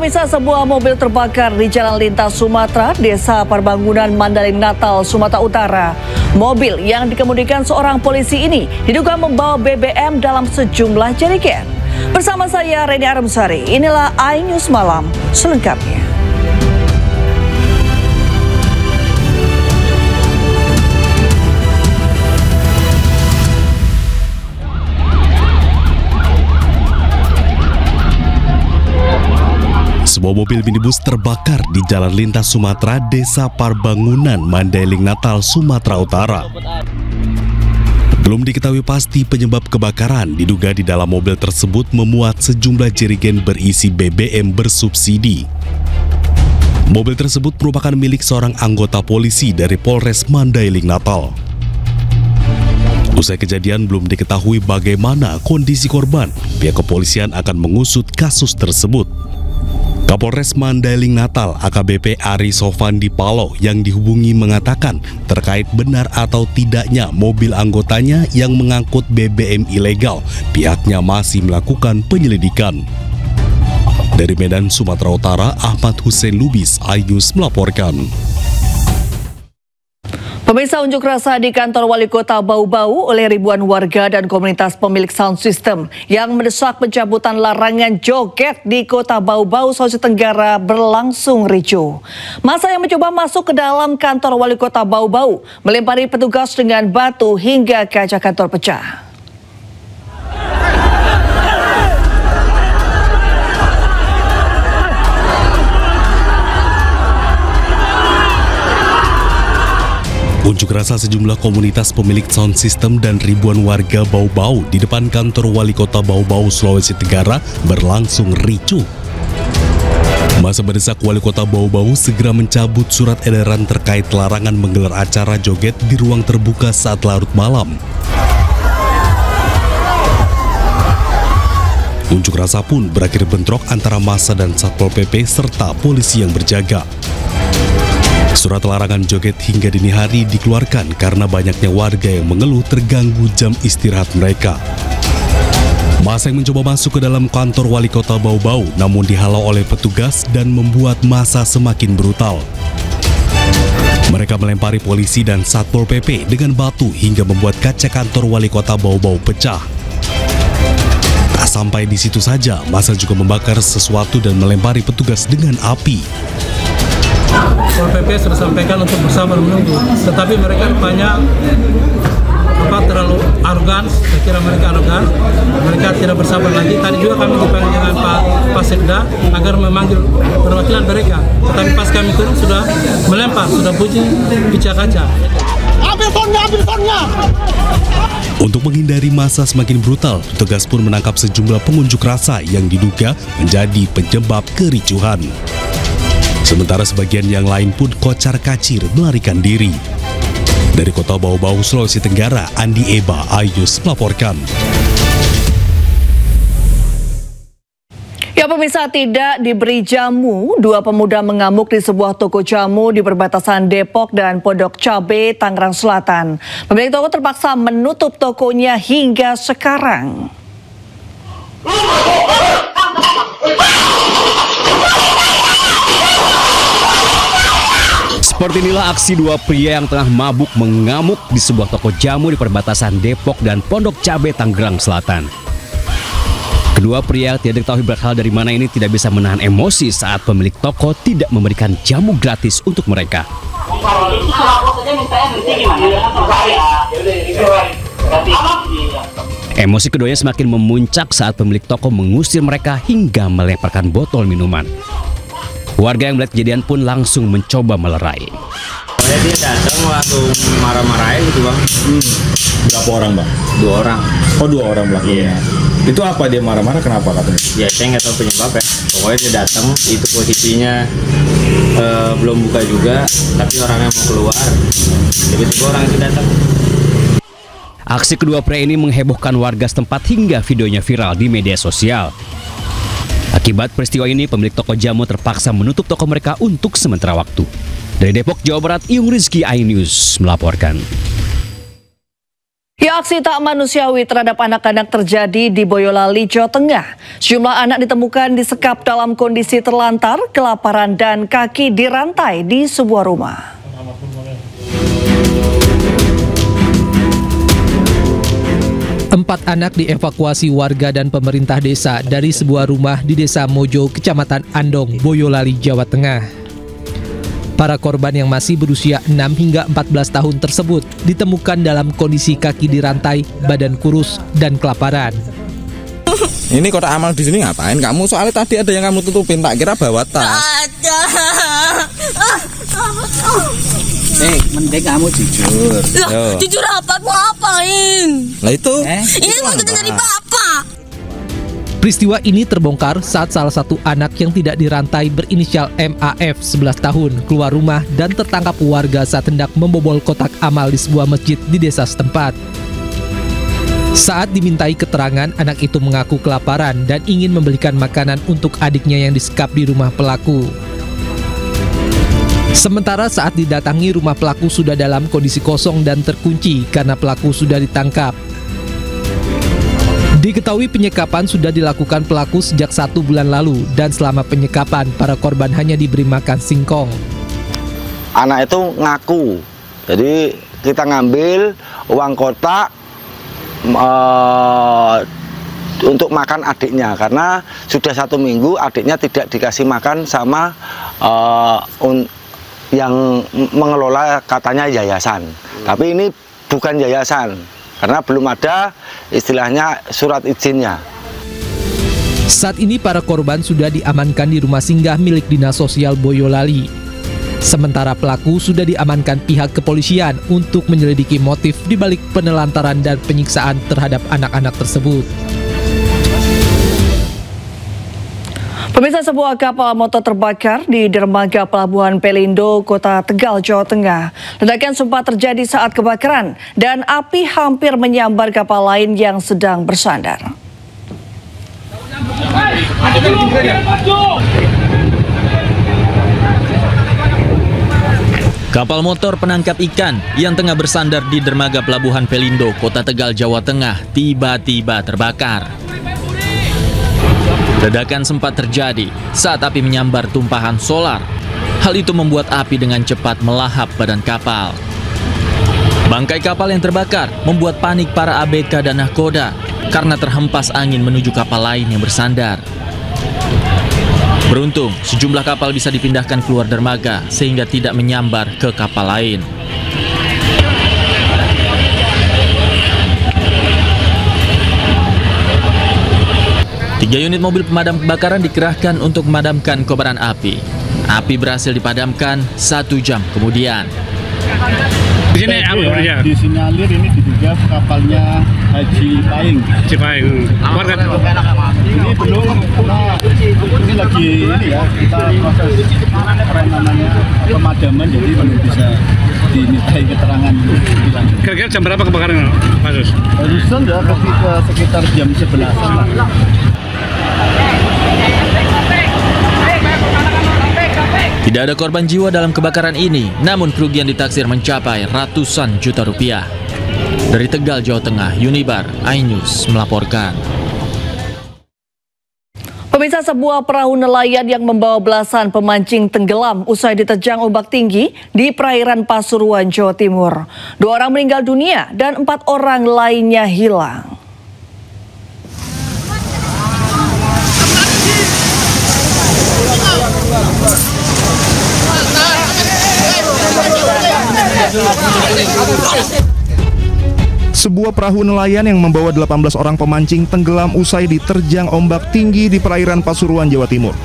pemirsa, sebuah mobil terbakar di Jalan Lintas Sumatera, Desa Parbangunan, Mandailing Natal, Sumatera Utara. Mobil yang dikemudikan seorang polisi ini diduga membawa BBM dalam sejumlah jerigen. Bersama saya Reni Armsari, inilah iNews Malam selengkapnya. Sebuah mobil minibus terbakar di Jalan Lintas Sumatera, Desa Parbangunan, Mandailing Natal, Sumatera Utara. Belum diketahui pasti penyebab kebakaran, diduga di dalam mobil tersebut memuat sejumlah jerigen berisi BBM bersubsidi. Mobil tersebut merupakan milik seorang anggota polisi dari Polres Mandailing Natal. Usai kejadian belum diketahui bagaimana kondisi korban, pihak kepolisian akan mengusut kasus tersebut. Kapolres Mandailing Natal AKBP Ari Sofandi Palo yang dihubungi mengatakan terkait benar atau tidaknya mobil anggotanya yang mengangkut BBM ilegal, pihaknya masih melakukan penyelidikan. Dari Medan, Sumatera Utara, Ahmad Hussein Lubis, iNews melaporkan. Pemirsa, unjuk rasa di kantor wali kota Bau-Bau oleh ribuan warga dan komunitas pemilik sound system yang mendesak pencabutan larangan joget di kota Bau-Bau, Sulawesi Tenggara berlangsung ricuh. Masa yang mencoba masuk ke dalam kantor wali kota Bau-Bau melempari petugas dengan batu hingga kaca kantor pecah. Unjuk rasa sejumlah komunitas pemilik sound system dan ribuan warga Bau-Bau di depan kantor wali kota Bau-Bau, Sulawesi Tenggara berlangsung ricuh. Masa mendesak wali kota Bau-Bau segera mencabut surat edaran terkait larangan menggelar acara joget di ruang terbuka saat larut malam. Unjuk rasa pun berakhir bentrok antara massa dan Satpol PP serta polisi yang berjaga. Surat larangan joget hingga dini hari dikeluarkan karena banyaknya warga yang mengeluh terganggu jam istirahat mereka. Massa yang mencoba masuk ke dalam kantor wali kota Bau-Bau namun dihalau oleh petugas dan membuat massa semakin brutal. Mereka melempari polisi dan Satpol PP dengan batu hingga membuat kaca kantor wali kota Bau-Bau pecah. Tak sampai di situ saja, massa juga membakar sesuatu dan melempari petugas dengan api. Satpol PP sudah sampaikan untuk bersabar menunggu, tetapi mereka banyak terlalu arogan. Saya kira mereka arogan, mereka tidak bersabar lagi. Tadi juga kami dipanggil dengan Pak Sekda agar memanggil perwakilan mereka, tetapi pas kami turun sudah melempar, sudah bunyi kaca. Ambil tonnya. Untuk menghindari massa semakin brutal, petugas pun menangkap sejumlah pengunjuk rasa yang diduga menjadi penyebab kericuhan. Sementara sebagian yang lain pun kocar-kacir melarikan diri. Dari kota Bau-Bau, Sulawesi Tenggara, Andi Eba, iNews melaporkan. Ya pemirsa, tidak diberi jamu, dua pemuda mengamuk di sebuah toko jamu di perbatasan Depok dan Pondok Cabe, Tangerang Selatan. Pemilik toko terpaksa menutup tokonya hingga sekarang. Seperti inilah aksi dua pria yang tengah mabuk mengamuk di sebuah toko jamu di perbatasan Depok dan Pondok Cabe, Tangerang Selatan. Kedua pria tidak diketahui berasal dari mana ini tidak bisa menahan emosi saat pemilik toko tidak memberikan jamu gratis untuk mereka. Emosi keduanya semakin memuncak saat pemilik toko mengusir mereka hingga melemparkan botol minuman. Warga yang melihat kejadian pun langsung mencoba melerai. Dia datang langsung marah-marahin gitu bang. Berapa orang bang? 2 orang. Oh 2 orang belakangnya. Iya. Itu apa dia marah-marah kenapa katanya? Ya saya nggak tahu penyebabnya. Pokoknya dia datang itu posisinya belum buka juga, tapi orangnya mau keluar. Tiba-tiba orang itu datang. Aksi kedua pria ini menghebohkan warga setempat hingga videonya viral di media sosial. Akibat peristiwa ini, pemilik toko jamu terpaksa menutup toko mereka untuk sementara waktu. Dari Depok, Jawa Barat, Iyung Rizky, iNews melaporkan. Ya, Aksi tak manusiawi terhadap anak-anak terjadi di Boyolali, Jawa Tengah. Sejumlah anak ditemukan disekap dalam kondisi terlantar, kelaparan, dan kaki dirantai di sebuah rumah. Empat anak dievakuasi warga dan pemerintah desa dari sebuah rumah di Desa Mojo, Kecamatan Andong, Boyolali, Jawa Tengah. Para korban yang masih berusia 6 hingga 14 tahun tersebut ditemukan dalam kondisi kaki dirantai, badan kurus, dan kelaparan. Ini kotak amal di sini ngapain kamu? Soalnya tadi ada yang kamu tutupin, tak kira bawa tas. Ada. Mending kamu jujur. Jujur apa? Aku ngapain? Lah itu. Ini mau dari bapak. Peristiwa ini terbongkar saat salah satu anak yang tidak dirantai berinisial MAF 11 tahun keluar rumah dan tertangkap warga saat hendak membobol kotak amal di sebuah masjid di desa setempat. Saat dimintai keterangan, anak itu mengaku kelaparan dan ingin membelikan makanan untuk adiknya yang disekap di rumah pelaku. Sementara saat didatangi, rumah pelaku sudah dalam kondisi kosong dan terkunci karena pelaku sudah ditangkap. Diketahui penyekapan sudah dilakukan pelaku sejak 1 bulan lalu dan selama penyekapan para korban hanya diberi makan singkong. Anak itu ngaku, jadi kita ngambil uang kotak untuk makan adiknya karena sudah 1 minggu adiknya tidak dikasih makan sama yang mengelola katanya yayasan, tapi ini bukan yayasan. Karena belum ada istilahnya surat izinnya. Saat ini para korban sudah diamankan di rumah singgah milik Dinas Sosial Boyolali. Sementara pelaku sudah diamankan pihak kepolisian untuk menyelidiki motif dibalik penelantaran dan penyiksaan terhadap anak-anak tersebut. Pemirsa, sebuah kapal motor terbakar di dermaga Pelabuhan Pelindo, Kota Tegal, Jawa Tengah. Ledakan sempat terjadi saat kebakaran dan api hampir menyambar kapal lain yang sedang bersandar. Kapal motor penangkap ikan yang tengah bersandar di dermaga Pelabuhan Pelindo, Kota Tegal, Jawa Tengah, tiba-tiba terbakar. Ledakan sempat terjadi saat api menyambar tumpahan solar. Hal itu membuat api dengan cepat melahap badan kapal. Bangkai kapal yang terbakar membuat panik para ABK dan nahkoda karena terhempas angin menuju kapal lain yang bersandar. Beruntung, sejumlah kapal bisa dipindahkan keluar dermaga sehingga tidak menyambar ke kapal lain. Tiga unit mobil pemadam kebakaran dikerahkan untuk memadamkan kobaran api. Api berhasil dipadamkan 1 jam kemudian. Di sini disinyalir ini diduga kapalnya Haji Paing. Ini belum, ini lagi kita proses pemadaman, jadi belum bisa dimintai keterangan. Kira-kira jam berapa kebakaran, Pak Sus? Barusan ya, sekitar jam 11-an lah. Tidak ada korban jiwa dalam kebakaran ini, namun kerugian ditaksir mencapai ratusan juta rupiah. Dari Tegal, Jawa Tengah, Unibar, iNews melaporkan. Pemirsa, sebuah perahu nelayan yang membawa belasan pemancing tenggelam usai diterjang ombak tinggi di perairan Pasuruan, Jawa Timur. 2 orang meninggal dunia dan 4 orang lainnya hilang. Sebuah perahu nelayan yang membawa 18 orang pemancing tenggelam usai diterjang ombak tinggi di perairan Pasuruan, Jawa Timur.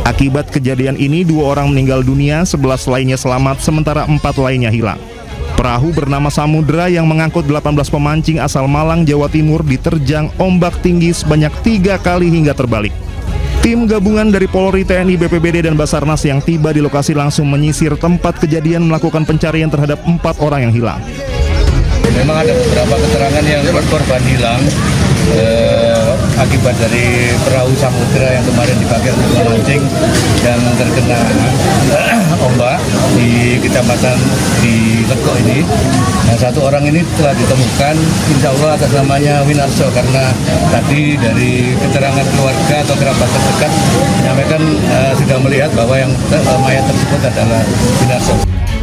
Akibat kejadian ini 2 orang meninggal dunia, 11 lainnya selamat, sementara 4 lainnya hilang. Perahu bernama Samudra yang mengangkut 18 pemancing asal Malang, Jawa Timur diterjang ombak tinggi sebanyak 3 kali hingga terbalik. Tim gabungan dari Polri, TNI, BPBD, dan Basarnas yang tiba di lokasi langsung menyisir tempat kejadian melakukan pencarian terhadap 4 orang yang hilang. Memang ada beberapa keterangan yang korban hilang. akibat dari perahu samudera yang kemarin dipakai untuk memancing yang terkena ombak di kecamatan di Lekok ini. Nah, satu orang ini telah ditemukan, insya Allah atas namanya Winarso, karena tadi dari keterangan keluarga atau kerabat terdekat menyampaikan sudah melihat bahwa yang mayat tersebut adalah Winarso.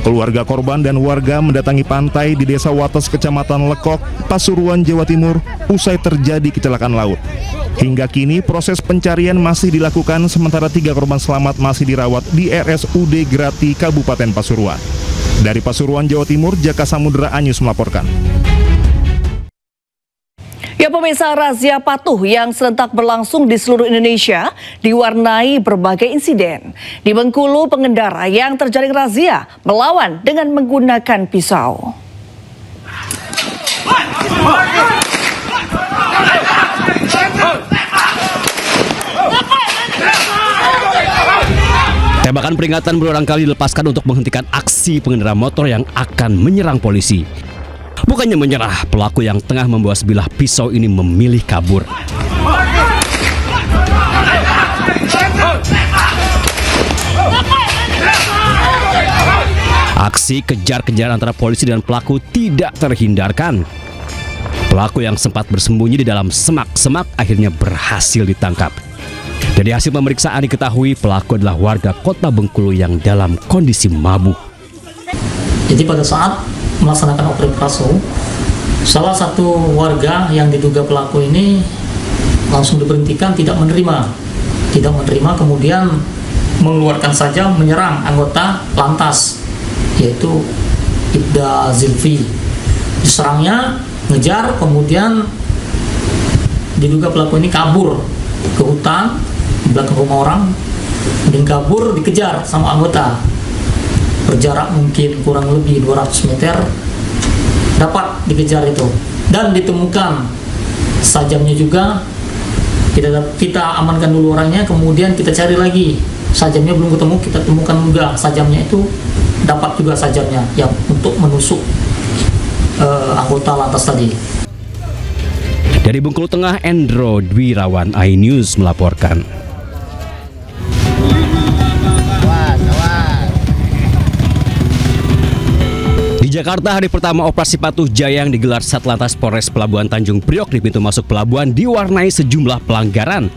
Keluarga korban dan warga mendatangi pantai di Desa Wates, Kecamatan Lekok, Pasuruan, Jawa Timur, usai terjadi kecelakaan laut. Hingga kini proses pencarian masih dilakukan, sementara 3 korban selamat masih dirawat di RSUD Grati, Kabupaten Pasuruan. Dari Pasuruan, Jawa Timur, Jaka Samudra Anyus melaporkan. Ya pemirsa, razia patuh yang serentak berlangsung di seluruh Indonesia diwarnai berbagai insiden. Di Bengkulu, pengendara yang terjaring razia melawan dengan menggunakan pisau. Tembakan peringatan berulang kali dilepaskan untuk menghentikan aksi pengendara motor yang akan menyerang polisi. Bukannya menyerah, pelaku yang tengah membawa sebilah pisau ini memilih kabur. Aksi kejar-kejaran antara polisi dan pelaku tidak terhindarkan. Pelaku yang sempat bersembunyi di dalam semak-semak akhirnya berhasil ditangkap. Dari hasil pemeriksaan diketahui pelaku adalah warga Kota Bengkulu yang dalam kondisi mabuk. Jadi pada saat melaksanakan operasi, salah satu warga yang diduga pelaku ini langsung diberhentikan, tidak menerima, kemudian mengeluarkan sajam menyerang anggota lantas, yaitu Ibda Zilfi. Diserangnya, ngejar, kemudian diduga pelaku ini kabur ke hutan di belakang rumah orang, dan kabur dikejar sama anggota. Berjarak mungkin kurang lebih 200 meter dapat dikejar itu, dan ditemukan sajamnya juga. Kita amankan dulu orangnya, kemudian kita cari lagi sajamnya, belum ketemu, kita temukan juga sajamnya itu, dapat juga sajamnya yang untuk menusuk anggota lantas tadi. Dari Bengkulu Tengah, Endro Dwirawan, iNews melaporkan. Di Jakarta, hari pertama operasi patuh jaya yang digelar Satlantas Polres Pelabuhan Tanjung Priok di pintu masuk pelabuhan diwarnai sejumlah pelanggaran.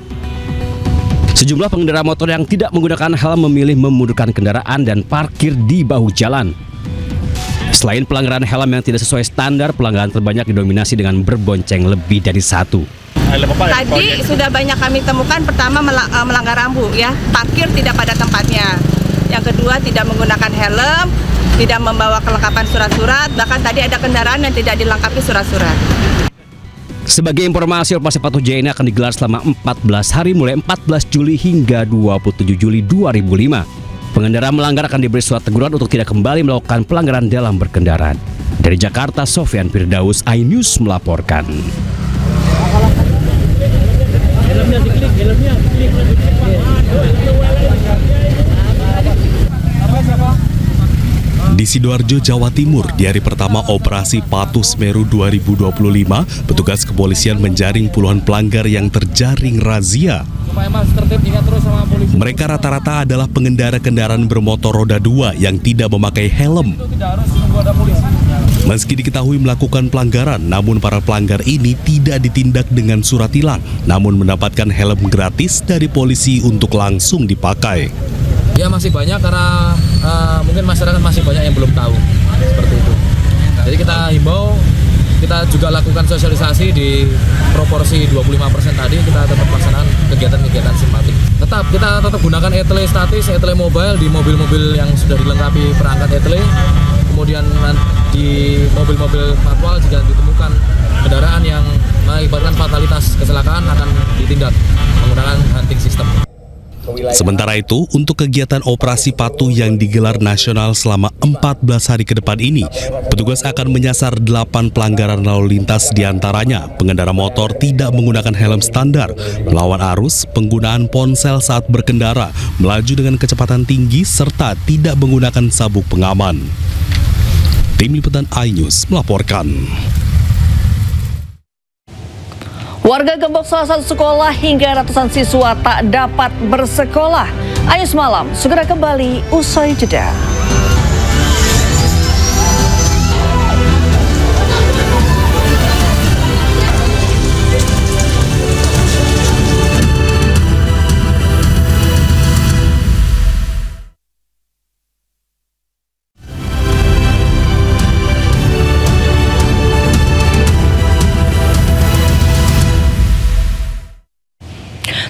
Sejumlah pengendara motor yang tidak menggunakan helm memilih memundurkan kendaraan dan parkir di bahu jalan. Selain pelanggaran helm yang tidak sesuai standar, pelanggaran terbanyak didominasi dengan berbonceng lebih dari satu. Tadi sudah banyak kami temukan, pertama melanggar rambu, ya, parkir tidak pada tempatnya. Yang kedua, tidak menggunakan helm, tidak membawa kelengkapan surat-surat, bahkan tadi ada kendaraan yang tidak dilengkapi surat-surat. Sebagai informasi, operasi patuh jaya ini akan digelar selama 14 hari mulai 14 Juli hingga 27 Juli 2005. Pengendara melanggar akan diberi surat teguran untuk tidak kembali melakukan pelanggaran dalam berkendara. Dari Jakarta, Sofyan Firdaus, iNews melaporkan. Di Sidoarjo, Jawa Timur, di hari pertama Operasi Patuh Semeru 2025, petugas kepolisian menjaring puluhan pelanggar yang terjaring razia. Mereka rata-rata adalah pengendara kendaraan bermotor roda 2 yang tidak memakai helm. Meski diketahui melakukan pelanggaran, namun para pelanggar ini tidak ditindak dengan surat tilang, namun mendapatkan helm gratis dari polisi untuk langsung dipakai. Ya masih banyak karena mungkin masyarakat masih banyak yang belum tahu seperti itu. Jadi kita himbau, kita juga lakukan sosialisasi di proporsi 25% tadi, kita tetap laksanakan kegiatan-kegiatan simpatik. Kita tetap gunakan etle statis, etle mobile di mobil-mobil yang sudah dilengkapi perangkat etle. Kemudian di mobil-mobil manual jika ditemukan kendaraan yang mengakibatkan fatalitas kecelakaan akan ditindak menggunakan hunting system. Sementara itu, untuk kegiatan operasi patuh yang digelar nasional selama 14 hari ke depan ini, petugas akan menyasar 8 pelanggaran lalu lintas, diantaranya pengendara motor tidak menggunakan helm standar, melawan arus, penggunaan ponsel saat berkendara, melaju dengan kecepatan tinggi, serta tidak menggunakan sabuk pengaman. Tim Liputan iNews melaporkan. Warga gembok salah satu sekolah hingga ratusan siswa tak dapat bersekolah. Ayo semalam segera kembali usai jeda.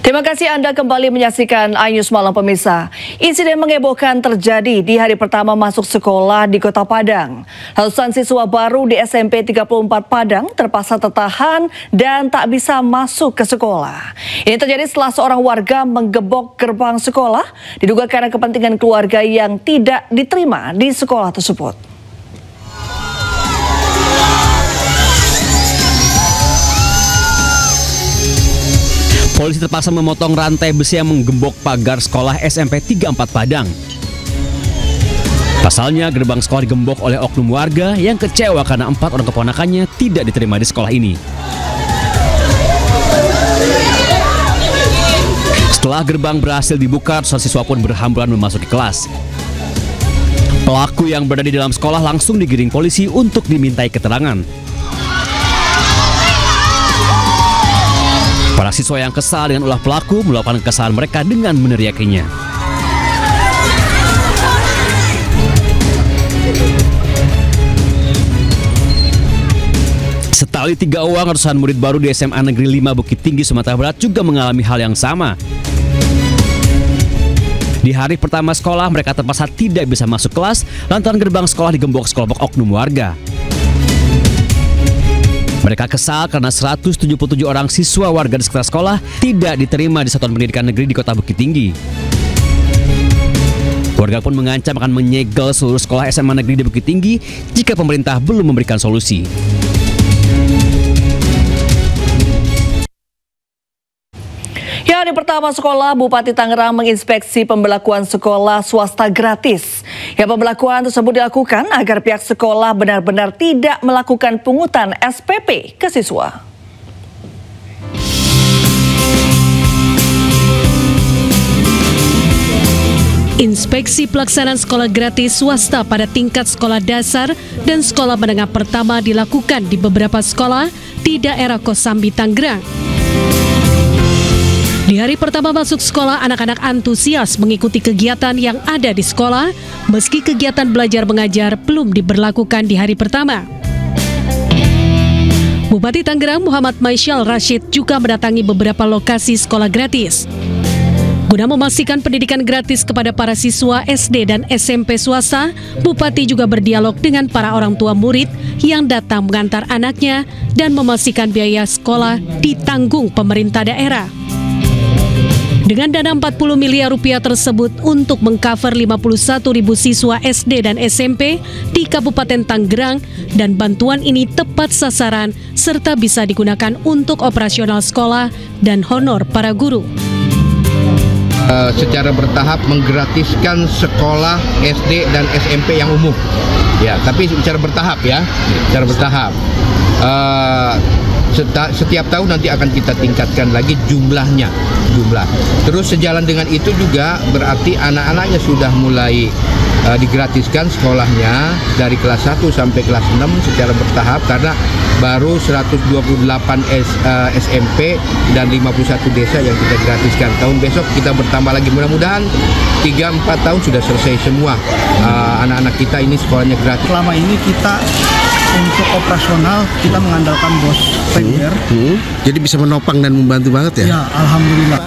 Terima kasih Anda kembali menyaksikan iNews Malam pemirsa. Insiden menghebohkan terjadi di hari pertama masuk sekolah di Kota Padang. Ratusan siswa baru di SMP 34 Padang terpaksa tertahan dan tak bisa masuk ke sekolah. Ini terjadi setelah seorang warga menggebok gerbang sekolah, diduga karena kepentingan keluarga yang tidak diterima di sekolah tersebut. Polisi terpaksa memotong rantai besi yang menggembok pagar sekolah SMP 34 Padang. Pasalnya, gerbang sekolah digembok oleh oknum warga yang kecewa karena 4 orang keponakannya tidak diterima di sekolah ini. Setelah gerbang berhasil dibuka, ratusan siswa pun berhamburan memasuki kelas. Pelaku yang berada di dalam sekolah langsung digiring polisi untuk dimintai keterangan. Para siswa yang kesal dengan ulah pelaku meluapkan kesalahan mereka dengan meneriakinya. Setali 3 uang, ratusan murid baru di SMA Negeri 5 Bukit Tinggi, Sumatera Barat juga mengalami hal yang sama. Di hari pertama sekolah, mereka terpaksa tidak bisa masuk kelas lantaran gerbang sekolah digembok sekelompok oknum warga. Mereka kesal karena 177 orang siswa warga di sekitar sekolah tidak diterima di satuan pendidikan negeri di Kota Bukit Tinggi. Warga pun mengancam akan menyegel seluruh sekolah SMA negeri di Bukit Tinggi jika pemerintah belum memberikan solusi. Ya, di pertama sekolah, Bupati Tangerang menginspeksi pembelakuan sekolah swasta gratis. Ya, pembelakuan tersebut dilakukan agar pihak sekolah benar-benar tidak melakukan pungutan SPP ke siswa. Inspeksi pelaksanaan sekolah gratis swasta pada tingkat sekolah dasar dan sekolah menengah pertama dilakukan di beberapa sekolah di daerah Kosambi, Tangerang. Di hari pertama masuk sekolah, anak-anak antusias mengikuti kegiatan yang ada di sekolah, meski kegiatan belajar mengajar belum diberlakukan di hari pertama. Bupati Tangerang Muhammad Maisyal Rashid juga mendatangi beberapa lokasi sekolah gratis. Guna memastikan pendidikan gratis kepada para siswa SD dan SMP swasta, Bupati juga berdialog dengan para orang tua murid yang datang mengantar anaknya dan memastikan biaya sekolah ditanggung pemerintah daerah. Dengan dana 40 miliar rupiah tersebut untuk mengcover 51.000 siswa SD dan SMP di Kabupaten Tangerang, dan bantuan ini tepat sasaran serta bisa digunakan untuk operasional sekolah dan honor para guru. Secara bertahap menggratiskan sekolah SD dan SMP yang umum. Ya, tapi secara bertahap ya, secara bertahap. Setiap tahun nanti akan kita tingkatkan lagi jumlah. Terus sejalan dengan itu juga berarti anak-anaknya sudah mulai digratiskan sekolahnya dari kelas 1 sampai kelas 6 secara bertahap, karena baru 128 SMP dan 51 desa yang kita gratiskan. Tahun besok kita bertambah lagi, mudah-mudahan 3-4 tahun sudah selesai semua anak-anak kita ini sekolahnya gratis. Selama ini kita untuk operasional kita mengandalkan bos premier. Jadi bisa menopang dan membantu banget ya? Ya, alhamdulillah.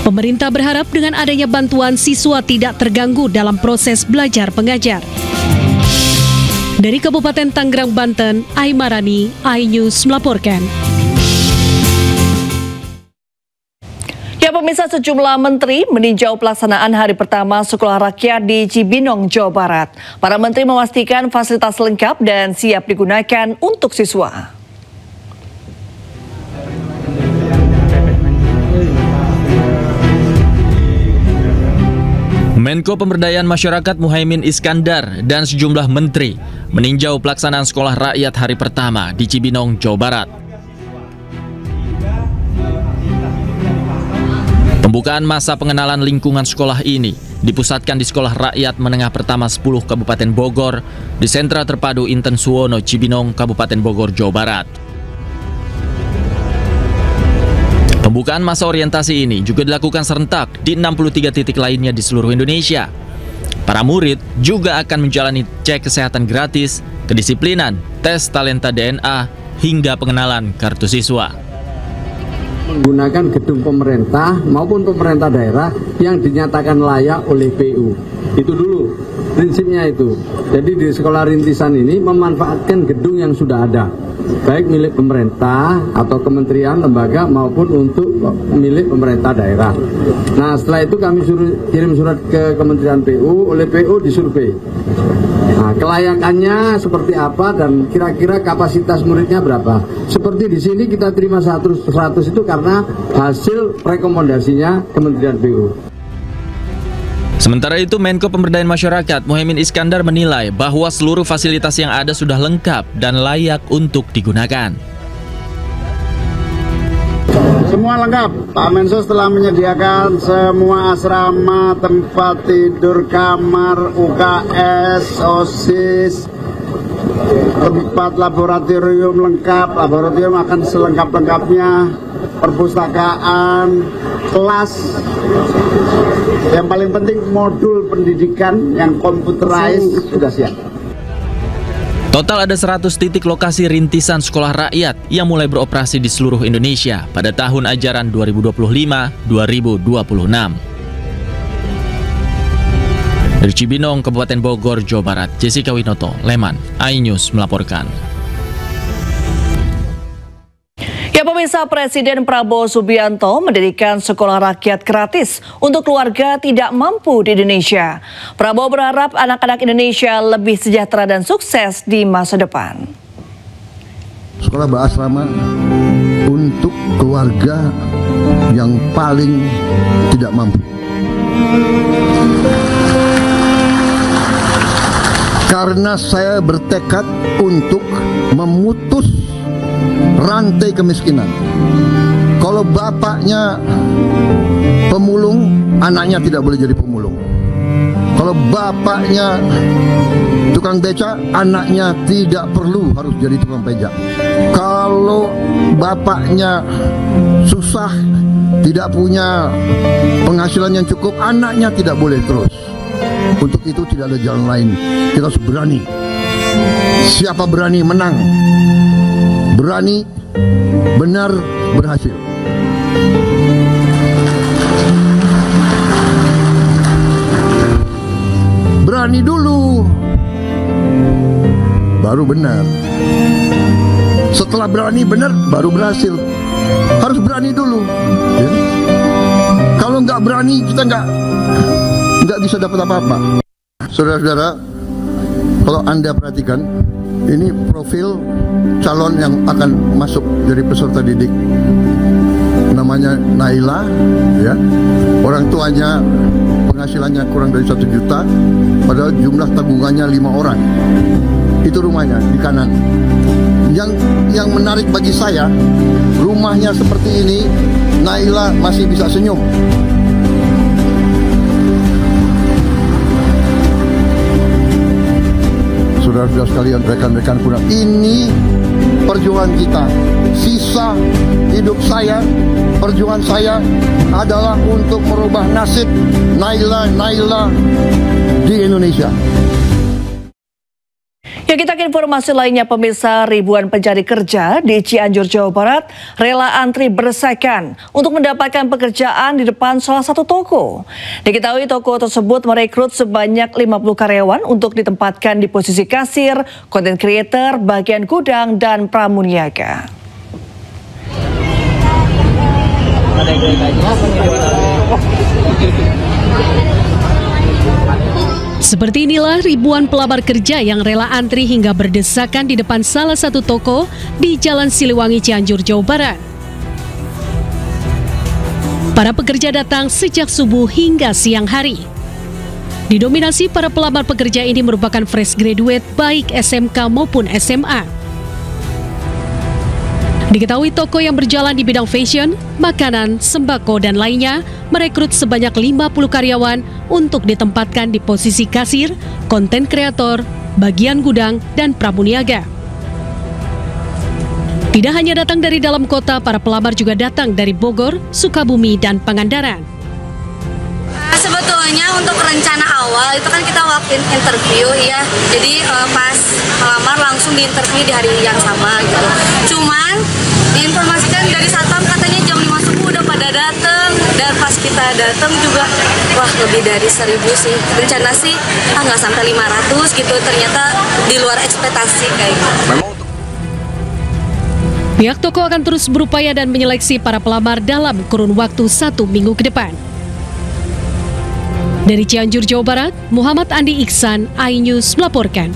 Pemerintah berharap dengan adanya bantuan siswa tidak terganggu dalam proses belajar mengajar. Dari Kabupaten Tangerang, Banten, Aimarani, iNews melaporkan. Ya, pemirsa, sejumlah menteri meninjau pelaksanaan hari pertama sekolah rakyat di Cibinong, Jawa Barat. Para menteri memastikan fasilitas lengkap dan siap digunakan untuk siswa. Menko Pemberdayaan Masyarakat Muhaimin Iskandar dan sejumlah menteri meninjau pelaksanaan sekolah rakyat hari pertama di Cibinong, Jawa Barat. Pembukaan masa pengenalan lingkungan sekolah ini dipusatkan di Sekolah Rakyat Menengah Pertama 10 Kabupaten Bogor di Sentra Terpadu Inten Suwono, Cibinong, Kabupaten Bogor, Jawa Barat. Pembukaan masa orientasi ini juga dilakukan serentak di 63 titik lainnya di seluruh Indonesia. Para murid juga akan menjalani cek kesehatan gratis, kedisiplinan, tes talenta DNA, hingga pengenalan kartu siswa. Menggunakan gedung pemerintah maupun pemerintah daerah yang dinyatakan layak oleh PU. Itu dulu prinsipnya itu. Jadi di sekolah rintisan ini memanfaatkan gedung yang sudah ada, baik milik pemerintah atau kementerian, lembaga maupun untuk milik pemerintah daerah. Nah, setelah itu kami kirim surat ke Kementerian PU, oleh PU disurvei. Nah, kelayakannya seperti apa dan kira-kira kapasitas muridnya berapa. Seperti di sini kita terima 100 itu karena hasil rekomendasinya Kementerian PU. Sementara itu, Menko Pemberdayaan Masyarakat Muhaimin Iskandar menilai bahwa seluruh fasilitas yang ada sudah lengkap dan layak untuk digunakan. Semua lengkap. Pak Mensos telah menyediakan semua asrama, tempat tidur, kamar, UKS, OSIS, tempat laboratorium lengkap. Laboratorium akan selengkap-lengkapnya, perpustakaan, kelas. Yang paling penting modul pendidikan yang computerized sudah siap. Total ada 100 titik lokasi rintisan sekolah rakyat yang mulai beroperasi di seluruh Indonesia pada tahun ajaran 2025-2026. Dari Cibinong, Kabupaten Bogor, Jawa Barat, Jessica Winoto, Leman, iNews melaporkan. Ya, pemirsa, Presiden Prabowo Subianto mendirikan sekolah rakyat gratis untuk keluarga tidak mampu di Indonesia. Prabowo berharap anak-anak Indonesia lebih sejahtera dan sukses di masa depan. Sekolah berasrama untuk keluarga yang paling tidak mampu. Karena saya bertekad untuk memutus rantai kemiskinan. Kalau bapaknya pemulung, anaknya tidak boleh jadi pemulung. Kalau bapaknya tukang beca, anaknya tidak perlu harus jadi tukang beca. Kalau bapaknya susah, tidak punya penghasilan yang cukup, anaknya tidak boleh terus. Untuk itu tidak ada jalan lain. Kita harus berani. Siapa berani menang, berani benar berhasil. Berani dulu, baru benar. Setelah berani benar, baru berhasil. Harus berani dulu. Ya. Kalau nggak berani, kita nggak bisa dapat apa-apa. Saudara-saudara, kalau Anda perhatikan, ini profil calon yang akan masuk jadi peserta didik. Namanya Naila, ya. Orang tuanya penghasilannya kurang dari 1 juta, padahal jumlah tabungannya 5 orang. Itu rumahnya di kanan. Yang menarik bagi saya, rumahnya seperti ini, Naila masih bisa senyum. Saudara-saudara sekalian, rekan-rekan pura, ini perjuangan kita. Sisa hidup saya, perjuangan saya adalah untuk merubah nasib Naila di Indonesia. Ya, kita ke informasi lainnya, pemirsa. Ribuan pencari kerja di Cianjur, Jawa Barat rela antri berdesakan untuk mendapatkan pekerjaan di depan salah satu toko. Diketahui toko tersebut merekrut sebanyak 50 karyawan untuk ditempatkan di posisi kasir, content creator, bagian gudang, dan pramuniaga. Seperti inilah ribuan pelamar kerja yang rela antri hingga berdesakan di depan salah satu toko di Jalan Siliwangi, Cianjur, Jawa Barat. Para pekerja datang sejak subuh hingga siang hari. Didominasi para pelamar pekerja ini merupakan fresh graduate baik SMK maupun SMA. Diketahui toko yang berjalan di bidang fashion, makanan, sembako, dan lainnya merekrut sebanyak 50 karyawan untuk ditempatkan di posisi kasir, konten kreator, bagian gudang, dan pramuniaga. Tidak hanya datang dari dalam kota, para pelamar juga datang dari Bogor, Sukabumi, dan Pangandaran. Sebetulnya untuk rencana awal itu kan kita walk-in interview ya, jadi pas melamar langsung diinterview di hari yang sama gitu. Cuman diinformasikan dari satpam katanya jam 5 subuh udah pada dateng, dan pas kita dateng juga wah lebih dari 1000 sih. Rencana sih nggak sampai 500 gitu, ternyata di luar ekspektasi kayak gitu. Pihak toko akan terus berupaya dan menyeleksi para pelamar dalam kurun waktu 1 minggu ke depan. Dari Cianjur, Jawa Barat, Muhammad Andi Iksan, iNews melaporkan.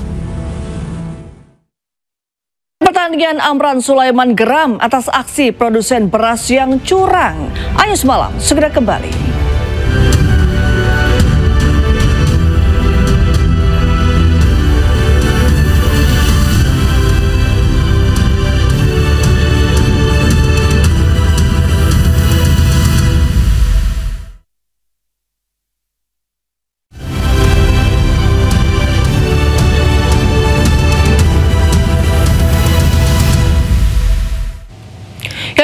Pertandingan Amran Sulaiman geram atas aksi produsen beras yang curang. iNews Malam segera kembali.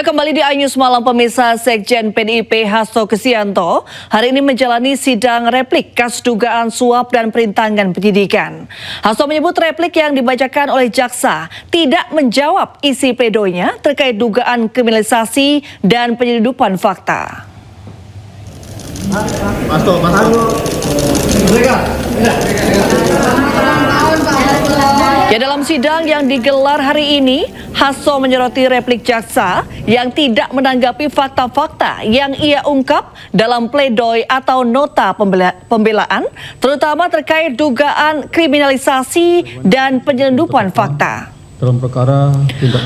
Kembali di iNews Malam, pemirsa. Sekjen PDIP Hasto Kristianto hari ini menjalani sidang replik kasus dugaan suap dan perintangan penyidikan. Hasto menyebut replik yang dibacakan oleh jaksa tidak menjawab isi pledoinya terkait dugaan kriminalisasi dan penyelundupan fakta. Ya, dalam sidang yang digelar hari ini, Hasto menyoroti replik jaksa yang tidak menanggapi fakta-fakta yang ia ungkap dalam pledoi atau nota pembelaan, terutama terkait dugaan kriminalisasi dan penyelundupan fakta. Dalam perkara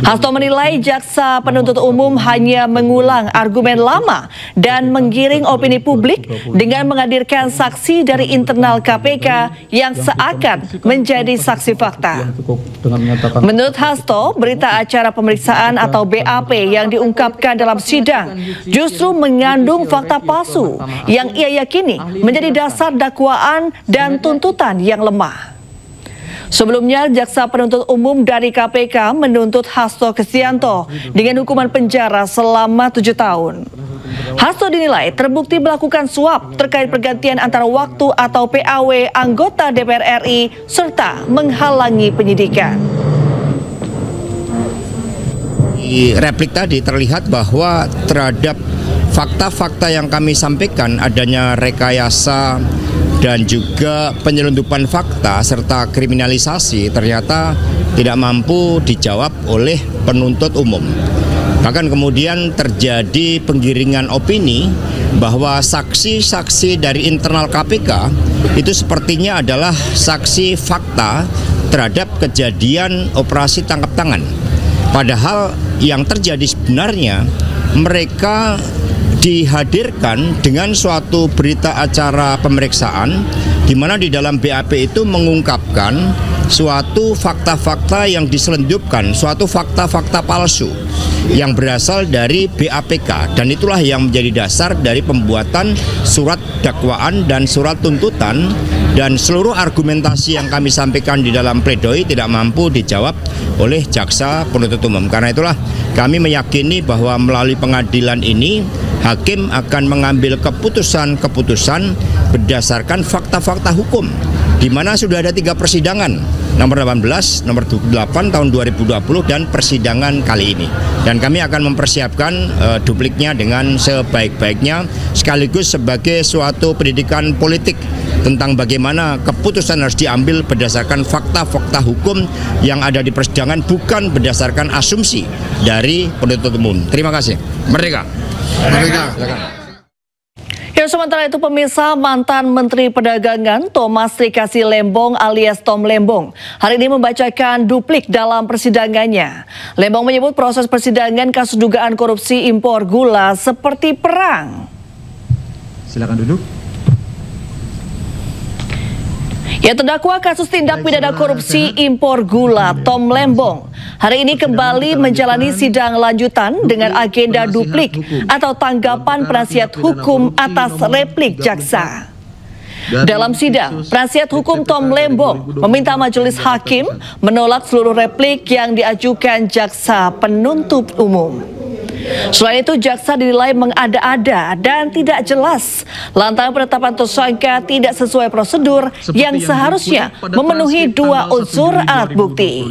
Hasto menilai jaksa penuntut umum hanya mengulang argumen lama dan menggiring opini publik dengan menghadirkan saksi dari internal KPK yang seakan menjadi saksi fakta. Menurut Hasto, berita acara pemeriksaan atau BAP yang diungkapkan dalam sidang justru mengandung fakta palsu yang ia yakini menjadi dasar dakwaan dan tuntutan yang lemah. Sebelumnya, jaksa penuntut umum dari KPK menuntut Hasto Kristianto dengan hukuman penjara selama 7 tahun. Hasto dinilai terbukti melakukan suap terkait pergantian antara waktu atau PAW anggota DPR RI serta menghalangi penyidikan. Di replik tadi terlihat bahwa terhadap fakta-fakta yang kami sampaikan, adanya rekayasa dan juga penyelundupan fakta serta kriminalisasi, ternyata tidak mampu dijawab oleh penuntut umum. Bahkan kemudian terjadi penggiringan opini bahwa saksi-saksi dari internal KPK itu sepertinya adalah saksi fakta terhadap kejadian operasi tangkap tangan. Padahal yang terjadi sebenarnya mereka dihadirkan dengan suatu berita acara pemeriksaan di mana di dalam BAP itu mengungkapkan suatu fakta-fakta yang diselundupkan, suatu fakta-fakta palsu yang berasal dari BAPK, dan itulah yang menjadi dasar dari pembuatan surat dakwaan dan surat tuntutan, dan seluruh argumentasi yang kami sampaikan di dalam pledoi tidak mampu dijawab oleh jaksa penuntut umum. Karena itulah kami meyakini bahwa melalui pengadilan ini hakim akan mengambil keputusan-keputusan berdasarkan fakta-fakta hukum, di mana sudah ada 3 persidangan, nomor 18, nomor 28 tahun 2020 dan persidangan kali ini. Dan kami akan mempersiapkan dupliknya dengan sebaik-baiknya, sekaligus sebagai suatu pendidikan politik tentang bagaimana keputusan harus diambil berdasarkan fakta-fakta hukum yang ada di persidangan, bukan berdasarkan asumsi dari penuntut umum. Terima kasih. Merdeka. Merdeka. Ya, sementara itu pemirsa, mantan Menteri Perdagangan Thomas Trikasih Lembong alias Tom Lembong hari ini membacakan duplik dalam persidangannya. Lembong menyebut proses persidangan kasus dugaan korupsi impor gula seperti perang. Silakan duduk. Ya, terdakwa kasus tindak pidana korupsi impor gula Tom Lembong hari ini kembali menjalani sidang lanjutan dengan agenda duplik atau tanggapan penasihat hukum atas replik jaksa. Dalam sidang, penasihat hukum Tom Lembong meminta majelis hakim menolak seluruh replik yang diajukan jaksa penuntut umum. Selain itu, jaksa dinilai mengada-ada dan tidak jelas lantaran penetapan tersangka tidak sesuai prosedur yang seharusnya memenuhi dua unsur alat bukti.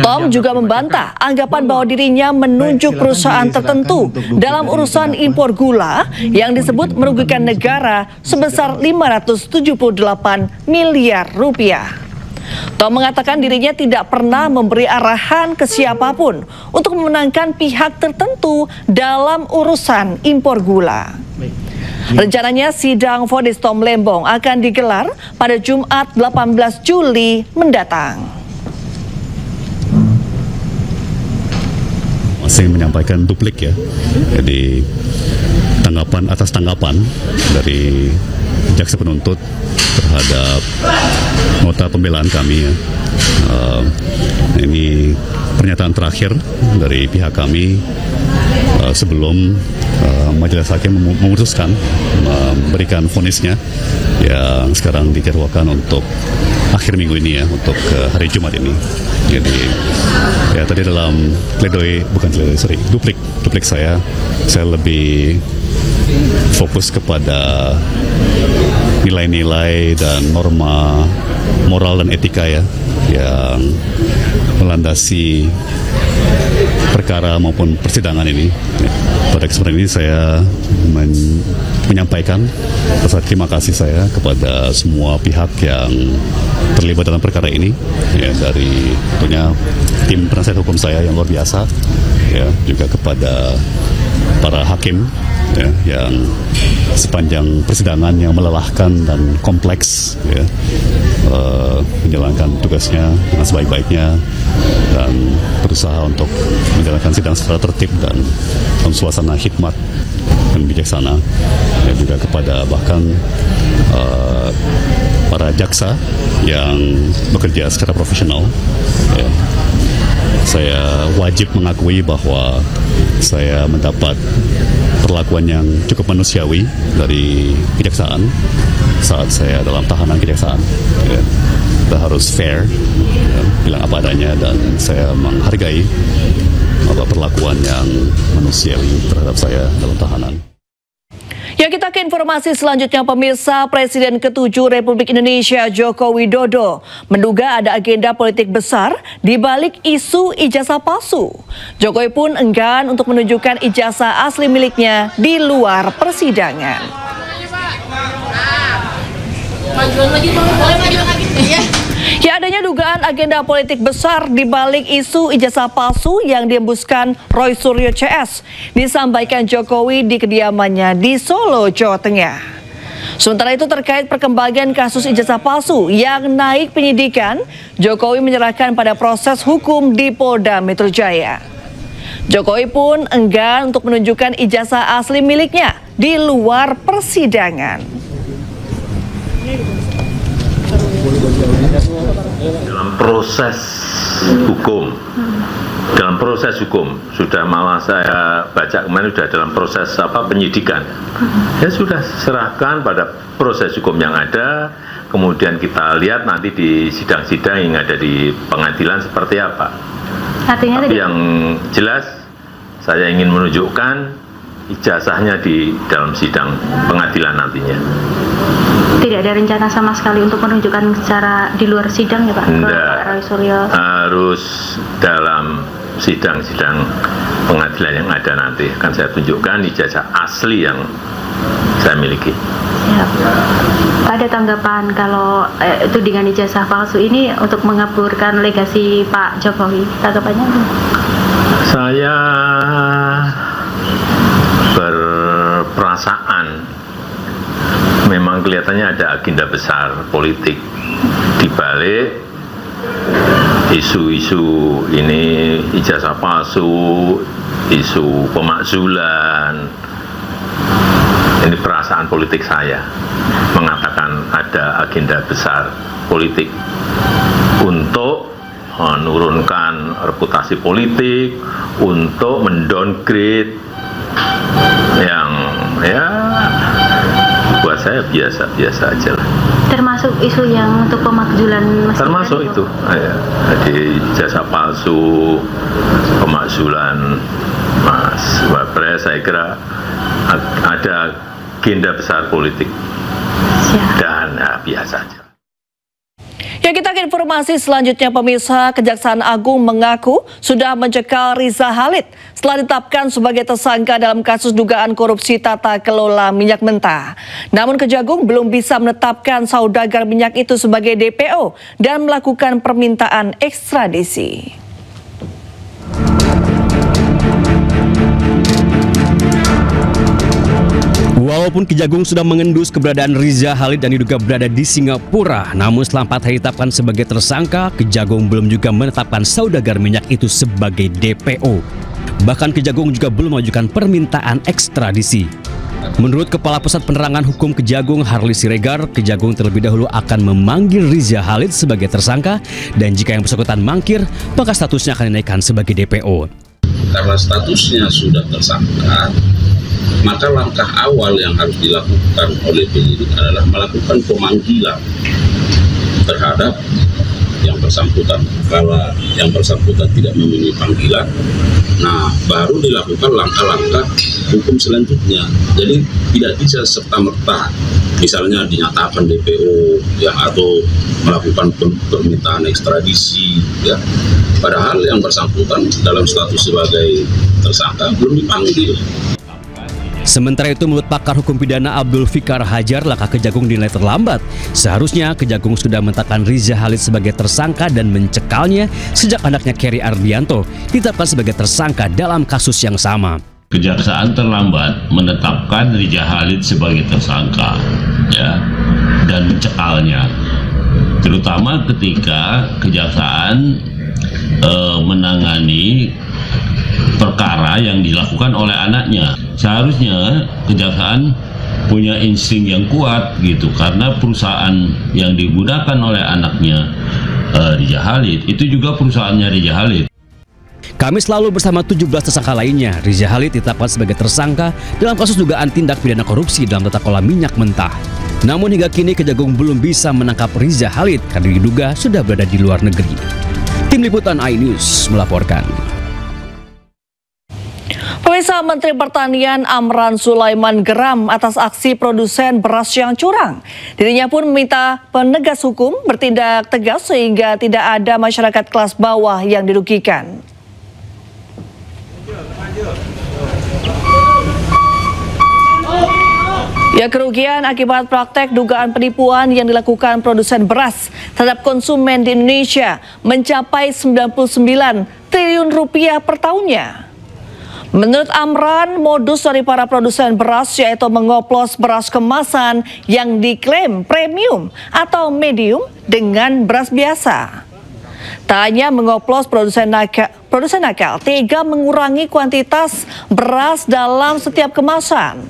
Tom juga membantah anggapan bahwa dirinya menunjuk perusahaan tertentu dalam urusan impor gula yang disebut merugikan negara sebesar 578 miliar rupiah. Tom mengatakan dirinya tidak pernah memberi arahan ke siapapun untuk memenangkan pihak tertentu dalam urusan impor gula. Rencananya sidang vonis Tom Lembong akan digelar pada Jumat 18 Juli mendatang. Masih menyampaikan duplik ya, jadi tanggapan atas tanggapan dari jaksa penuntut terhadap nota pembelaan kami ya. Ini pernyataan terakhir dari pihak kami sebelum majelis hakim memutuskan memberikan vonisnya yang sekarang dijadwalkan untuk akhir minggu ini ya, untuk hari Jumat ini. Jadi ya tadi dalam duplik saya lebih fokus kepada nilai-nilai dan norma moral dan etika ya yang melandasi perkara maupun persidangan ini. Pada kesempatan ini saya menyampaikan rasa terima kasih saya kepada semua pihak yang terlibat dalam perkara ini ya, dari tentunya tim penasihat hukum saya yang luar biasa ya, juga kepada para hakim ya, yang sepanjang persidangan yang melelahkan dan kompleks ya, menjalankan tugasnya dengan sebaik-baiknya dan berusaha untuk menjalankan sidang secara tertib dan dalam suasana hikmat dan bijaksana ya, juga kepada bahkan para jaksa yang bekerja secara profesional ya. Saya wajib mengakui bahwa saya mendapat perlakuan yang cukup manusiawi dari kejaksaan saat saya dalam tahanan kejaksaan ya. Kita harus fair ya, bilang apa adanya, dan saya menghargai perlakuan yang manusiawi terhadap saya dalam tahanan. Ya, kita ke informasi selanjutnya, pemirsa. Presiden ke-7 Republik Indonesia Joko Widodo menduga ada agenda politik besar di balik isu ijazah palsu. Jokowi pun enggan untuk menunjukkan ijazah asli miliknya di luar persidangan. Ya, adanya dugaan agenda politik besar di balik isu ijazah palsu yang dihembuskan Roy Suryo CS disampaikan Jokowi di kediamannya di Solo, Jawa Tengah. Sementara itu, terkait perkembangan kasus ijazah palsu yang naik penyidikan, Jokowi menyerahkan pada proses hukum di Polda Metro Jaya. Jokowi pun enggan untuk menunjukkan ijazah asli miliknya di luar persidangan. Dalam proses hukum sudah, malah saya baca kemarin sudah dalam proses penyidikan, ya sudah serahkan pada proses hukum yang ada, kemudian kita lihat nanti di sidang-sidang yang ada di pengadilan seperti apa. Tapi yang jelas saya ingin menunjukkan ijazahnya di dalam sidang pengadilan nantinya. Tidak ada rencana sama sekali untuk menunjukkan secara di luar sidang ya Pak? Enggak, Roy Suryo. harus dalam sidang-sidang pengadilan yang ada nanti akan saya tunjukkan ijazah asli yang saya miliki. Ya. Ada tanggapan kalau tudingan ijazah palsu ini untuk mengaburkan legasi Pak Jokowi, tanggapannya apa? Saya berperasaan memang kelihatannya ada agenda besar politik di balik isu-isu ini, ijazah palsu, isu pemakzulan. Ini perasaan politik saya mengatakan ada agenda besar politik untuk menurunkan reputasi politik, untuk mendowngrade yang ya buat saya biasa-biasa aja lah. Termasuk isu yang untuk pemakzulan Mas termasuk Gibran itu ya. Jadi jasa palsu, pemakzulan Mas Wapres, saya kira ada agenda besar politik. Dan biasa aja. Ya, kita ke informasi selanjutnya, pemirsa. Kejaksaan Agung mengaku sudah mencekal Riza Khalid setelah ditetapkan sebagai tersangka dalam kasus dugaan korupsi tata kelola minyak mentah. Namun Kejagung belum bisa menetapkan saudagar minyak itu sebagai DPO dan melakukan permintaan ekstradisi. Walaupun Kejagung sudah mengendus keberadaan Riza Khalid dan diduga berada di Singapura, namun setelah 4 hari ditetapkan sebagai tersangka, Kejagung belum juga menetapkan saudagar minyak itu sebagai DPO. Bahkan Kejagung juga belum mengajukan permintaan ekstradisi. Menurut Kepala Pusat Penerangan Hukum Kejagung, Harli Siregar, Kejagung terlebih dahulu akan memanggil Riza Khalid sebagai tersangka, dan jika yang bersangkutan mangkir, maka statusnya akan dinaikkan sebagai DPO. Karena statusnya sudah tersangka, maka langkah awal yang harus dilakukan oleh penyidik adalah melakukan pemanggilan terhadap yang bersangkutan. Kalau yang bersangkutan tidak memenuhi panggilan, nah baru dilakukan langkah-langkah hukum selanjutnya. Jadi tidak bisa serta-merta misalnya dinyatakan DPO ya, atau melakukan permintaan ekstradisi ya. Padahal yang bersangkutan dalam status sebagai tersangka belum dipanggil. Sementara itu, menurut pakar hukum pidana Abdul Fikar Hajar, langkah Kejagung dinilai terlambat. Seharusnya Kejagung sudah menetapkan Riza Khalid sebagai tersangka dan mencekalnya sejak anaknya Kerry Ardianto ditetapkan sebagai tersangka dalam kasus yang sama. Kejaksaan terlambat menetapkan Riza Khalid sebagai tersangka ya, dan mencekalnya, terutama ketika Kejaksaan menangani perkara yang dilakukan oleh anaknya. Seharusnya Kejaksaan punya insting yang kuat gitu, karena perusahaan yang digunakan oleh anaknya Riza Khalid itu juga perusahaannya Riza Khalid. Kamis lalu bersama 17 tersangka lainnya, Riza Khalid ditetapkan sebagai tersangka dalam kasus dugaan tindak pidana korupsi dalam tata kelola minyak mentah. Namun hingga kini Kejagung belum bisa menangkap Riza Khalid karena diduga sudah berada di luar negeri. Tim Liputan iNews melaporkan. Pemirsa, Menteri Pertanian Amran Sulaiman geram atas aksi produsen beras yang curang. Dirinya pun meminta penegak hukum bertindak tegas sehingga tidak ada masyarakat kelas bawah yang dirugikan. Ya, kerugian akibat praktek dugaan penipuan yang dilakukan produsen beras terhadap konsumen di Indonesia mencapai 99 triliun rupiah per tahunnya. Menurut Amran, modus dari para produsen beras yaitu mengoplos beras kemasan yang diklaim premium atau medium dengan beras biasa. Tak hanya mengoplos, produsen nakal tega mengurangi kuantitas beras dalam setiap kemasan.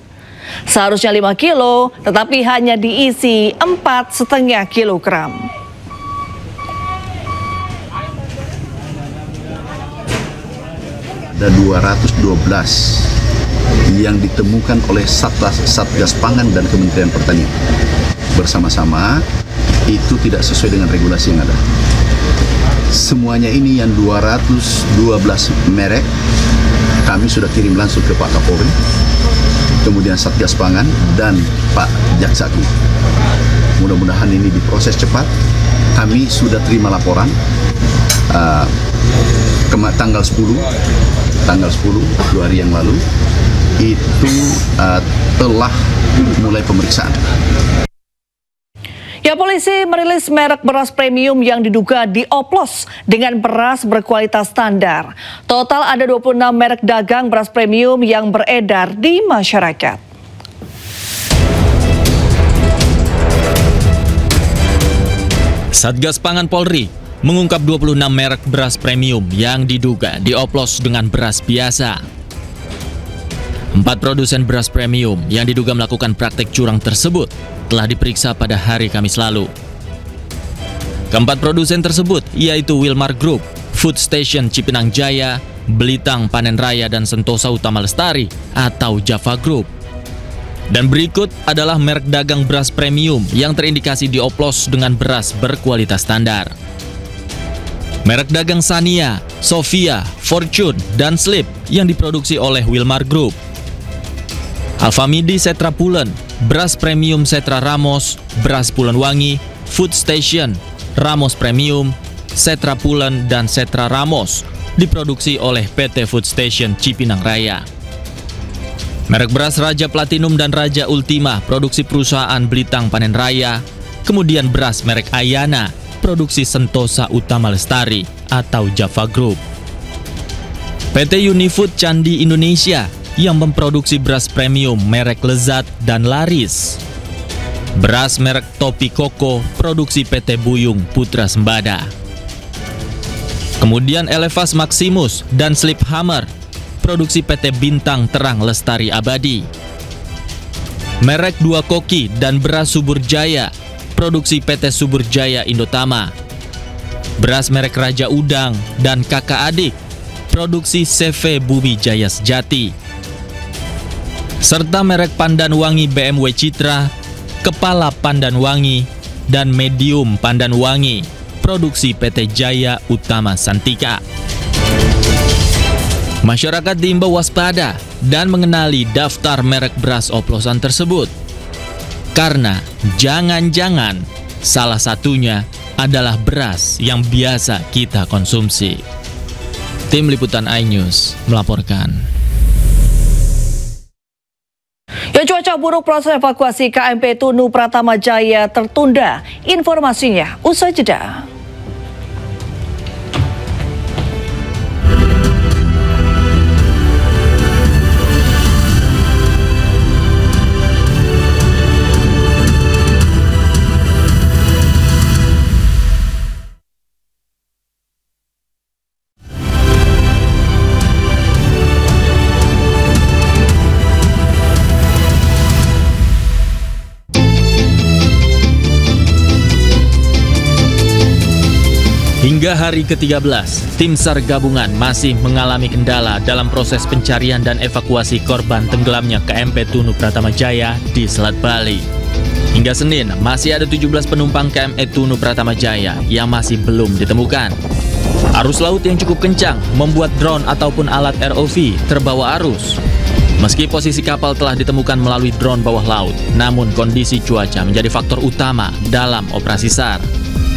Seharusnya 5 kilo, tetapi hanya diisi 4,5 kilogram. Ada 212 yang ditemukan oleh Satgas Pangan dan Kementerian Pertanian. Bersama-sama itu tidak sesuai dengan regulasi yang ada. Semuanya ini yang 212 merek kami sudah kirim langsung ke Pak Kapolri, kemudian Satgas Pangan dan Pak Jaksa Agung. Mudah-mudahan ini diproses cepat. Kami sudah terima laporan tanggal 10 2 hari yang lalu itu telah mulai pemeriksaan. Ya, polisi merilis merek beras premium yang diduga dioplos dengan beras berkualitas standar. Total ada 26 merek dagang beras premium yang beredar di masyarakat. Satgas Pangan Polri mengungkap 26 merek beras premium yang diduga dioplos dengan beras biasa. 4 produsen beras premium yang diduga melakukan praktek curang tersebut telah diperiksa pada hari Kamis lalu. Keempat produsen tersebut yaitu Wilmar Group, Food Station Cipinang Jaya, Belitang Panen Raya, dan Sentosa Utama Lestari atau Java Group. Dan berikut adalah merek dagang beras premium yang terindikasi dioplos dengan beras berkualitas standar. Merek dagang Sania, Sofia, Fortune, dan Slip yang diproduksi oleh Wilmar Group. Alfamidi Setra Pulen, beras premium Setra Ramos, beras Pulen Wangi, Food Station, Ramos Premium, Setra Pulen, dan Setra Ramos diproduksi oleh PT Food Station Cipinang Raya. Merek beras Raja Platinum dan Raja Ultima, produksi perusahaan Belitang Panen Raya. Kemudian beras merek Ayana, produksi Sentosa Utama Lestari atau Java Group. PT Unifood Candi Indonesia yang memproduksi beras premium merek Lezat dan Laris. Beras merek Topi Koko, produksi PT Buyung Putra Sembada. Kemudian Elevas Maximus dan Slip Hammer, produksi PT Bintang Terang Lestari Abadi. Merek Dua Koki dan beras Subur Jaya, produksi PT Subur Jaya Indotama. Beras merek Raja Udang dan Kakak Adik, produksi CV Bumi Jaya Sejati. Serta merek Pandan Wangi BMW Citra, Kepala Pandan Wangi, dan Medium Pandan Wangi, produksi PT Jaya Utama Santika. Masyarakat diimbau waspada dan mengenali daftar merek beras oplosan tersebut. Karena jangan-jangan salah satunya adalah beras yang biasa kita konsumsi. Tim Liputan iNews melaporkan. Ya, cuaca buruk proses evakuasi KMP Tunu Pratama Jaya tertunda. Informasinya usai jeda. Hingga hari ke-13, tim SAR gabungan masih mengalami kendala dalam proses pencarian dan evakuasi korban tenggelamnya KMP Tunu Pratama Jaya di Selat Bali. Hingga Senin, masih ada 17 penumpang KMP Tunu Pratama Jaya yang masih belum ditemukan. Arus laut yang cukup kencang membuat drone ataupun alat ROV terbawa arus. Meski posisi kapal telah ditemukan melalui drone bawah laut, namun kondisi cuaca menjadi faktor utama dalam operasi SAR.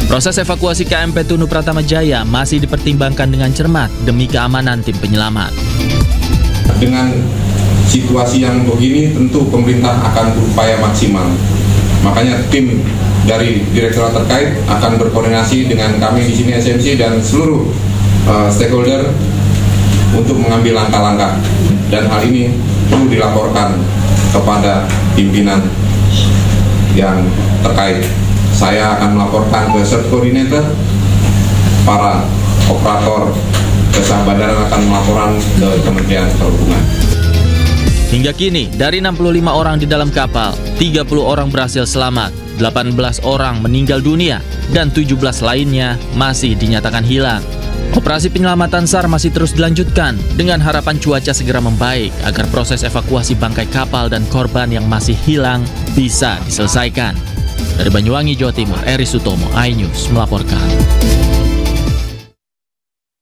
Proses evakuasi KMP Tunu Pratama Jaya masih dipertimbangkan dengan cermat demi keamanan tim penyelamat. Dengan situasi yang begini, tentu pemerintah akan berupaya maksimal. Makanya tim dari direktorat terkait akan berkoordinasi dengan kami di sini SMC dan seluruh stakeholder untuk mengambil langkah-langkah. Dan hal ini perlu dilaporkan kepada pimpinan yang terkait. Saya akan melaporkan ke Search Coordinator, para operator jasa bandara akan melaporkan ke Kementerian Perhubungan. Hingga kini, dari 65 orang di dalam kapal, 30 orang berhasil selamat, 18 orang meninggal dunia, dan 17 lainnya masih dinyatakan hilang. Operasi penyelamatan SAR masih terus dilanjutkan dengan harapan cuaca segera membaik agar proses evakuasi bangkai kapal dan korban yang masih hilang bisa diselesaikan. Dari Banyuwangi, Jawa Timur, Eri Sutomo, iNews melaporkan.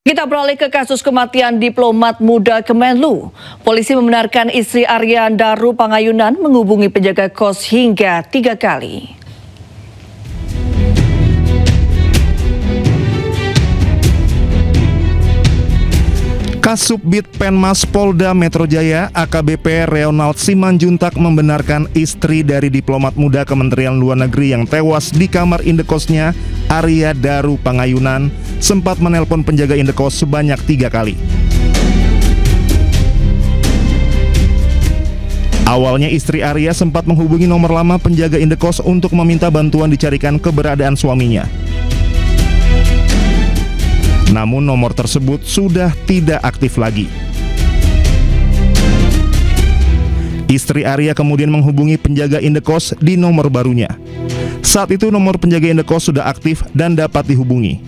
Kita beralih ke kasus kematian diplomat muda Kemenlu. Polisi membenarkan istri Aryan Daru Pangayunan menghubungi penjaga kos hingga 3 kali. Kasubdit Penmas Polda Metro Jaya AKBP Reonald Simanjuntak membenarkan istri dari diplomat muda Kementerian Luar Negeri yang tewas di kamar indekosnya, Arya Daru Pangayunan, sempat menelpon penjaga indekos sebanyak 3 kali. Awalnya istri Arya sempat menghubungi nomor lama penjaga indekos untuk meminta bantuan dicarikan keberadaan suaminya. Namun nomor tersebut sudah tidak aktif lagi. Istri Arya kemudian menghubungi penjaga indekos di nomor barunya. Saat itu nomor penjaga indekos sudah aktif dan dapat dihubungi.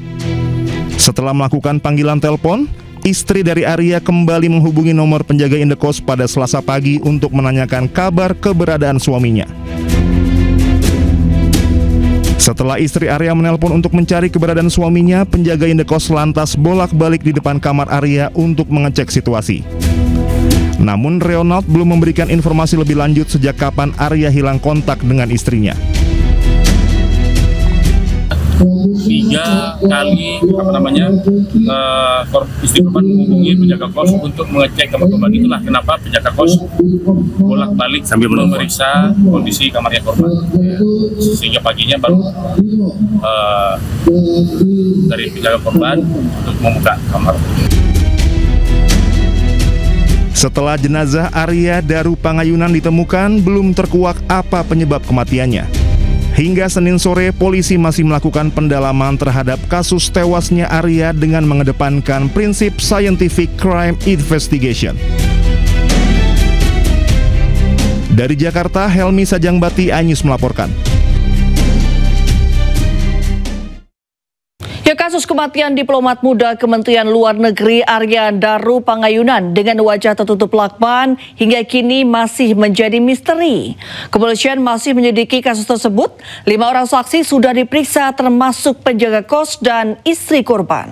Setelah melakukan panggilan telepon, istri dari Arya kembali menghubungi nomor penjaga indekos pada Selasa pagi untuk menanyakan kabar keberadaan suaminya. Setelah istri Arya menelpon untuk mencari keberadaan suaminya, penjaga indekos lantas bolak-balik di depan kamar Arya untuk mengecek situasi. Namun Reonald belum memberikan informasi lebih lanjut sejak kapan Arya hilang kontak dengan istrinya. 3 kali istri korban menghubungi penjaga kos untuk mengecek kamar korban. Itulah kenapa penjaga kos bolak-balik sambil memeriksa kondisi kamarnya korban, sehingga paginya baru dari penjaga korban untuk membuka kamar. Setelah jenazah Arya Daru Pangayunan ditemukan, belum terkuak apa penyebab kematiannya. Hingga Senin sore, polisi masih melakukan pendalaman terhadap kasus tewasnya Arya dengan mengedepankan prinsip scientific crime investigation. Dari Jakarta, Helmi Sajangbati, iNews melaporkan. Ya, kasus kematian diplomat muda Kementerian Luar Negeri Arya Daru Pangayunan dengan wajah tertutup lakban hingga kini masih menjadi misteri. Kepolisian masih menyelidiki kasus tersebut. 5 orang saksi sudah diperiksa termasuk penjaga kos dan istri korban.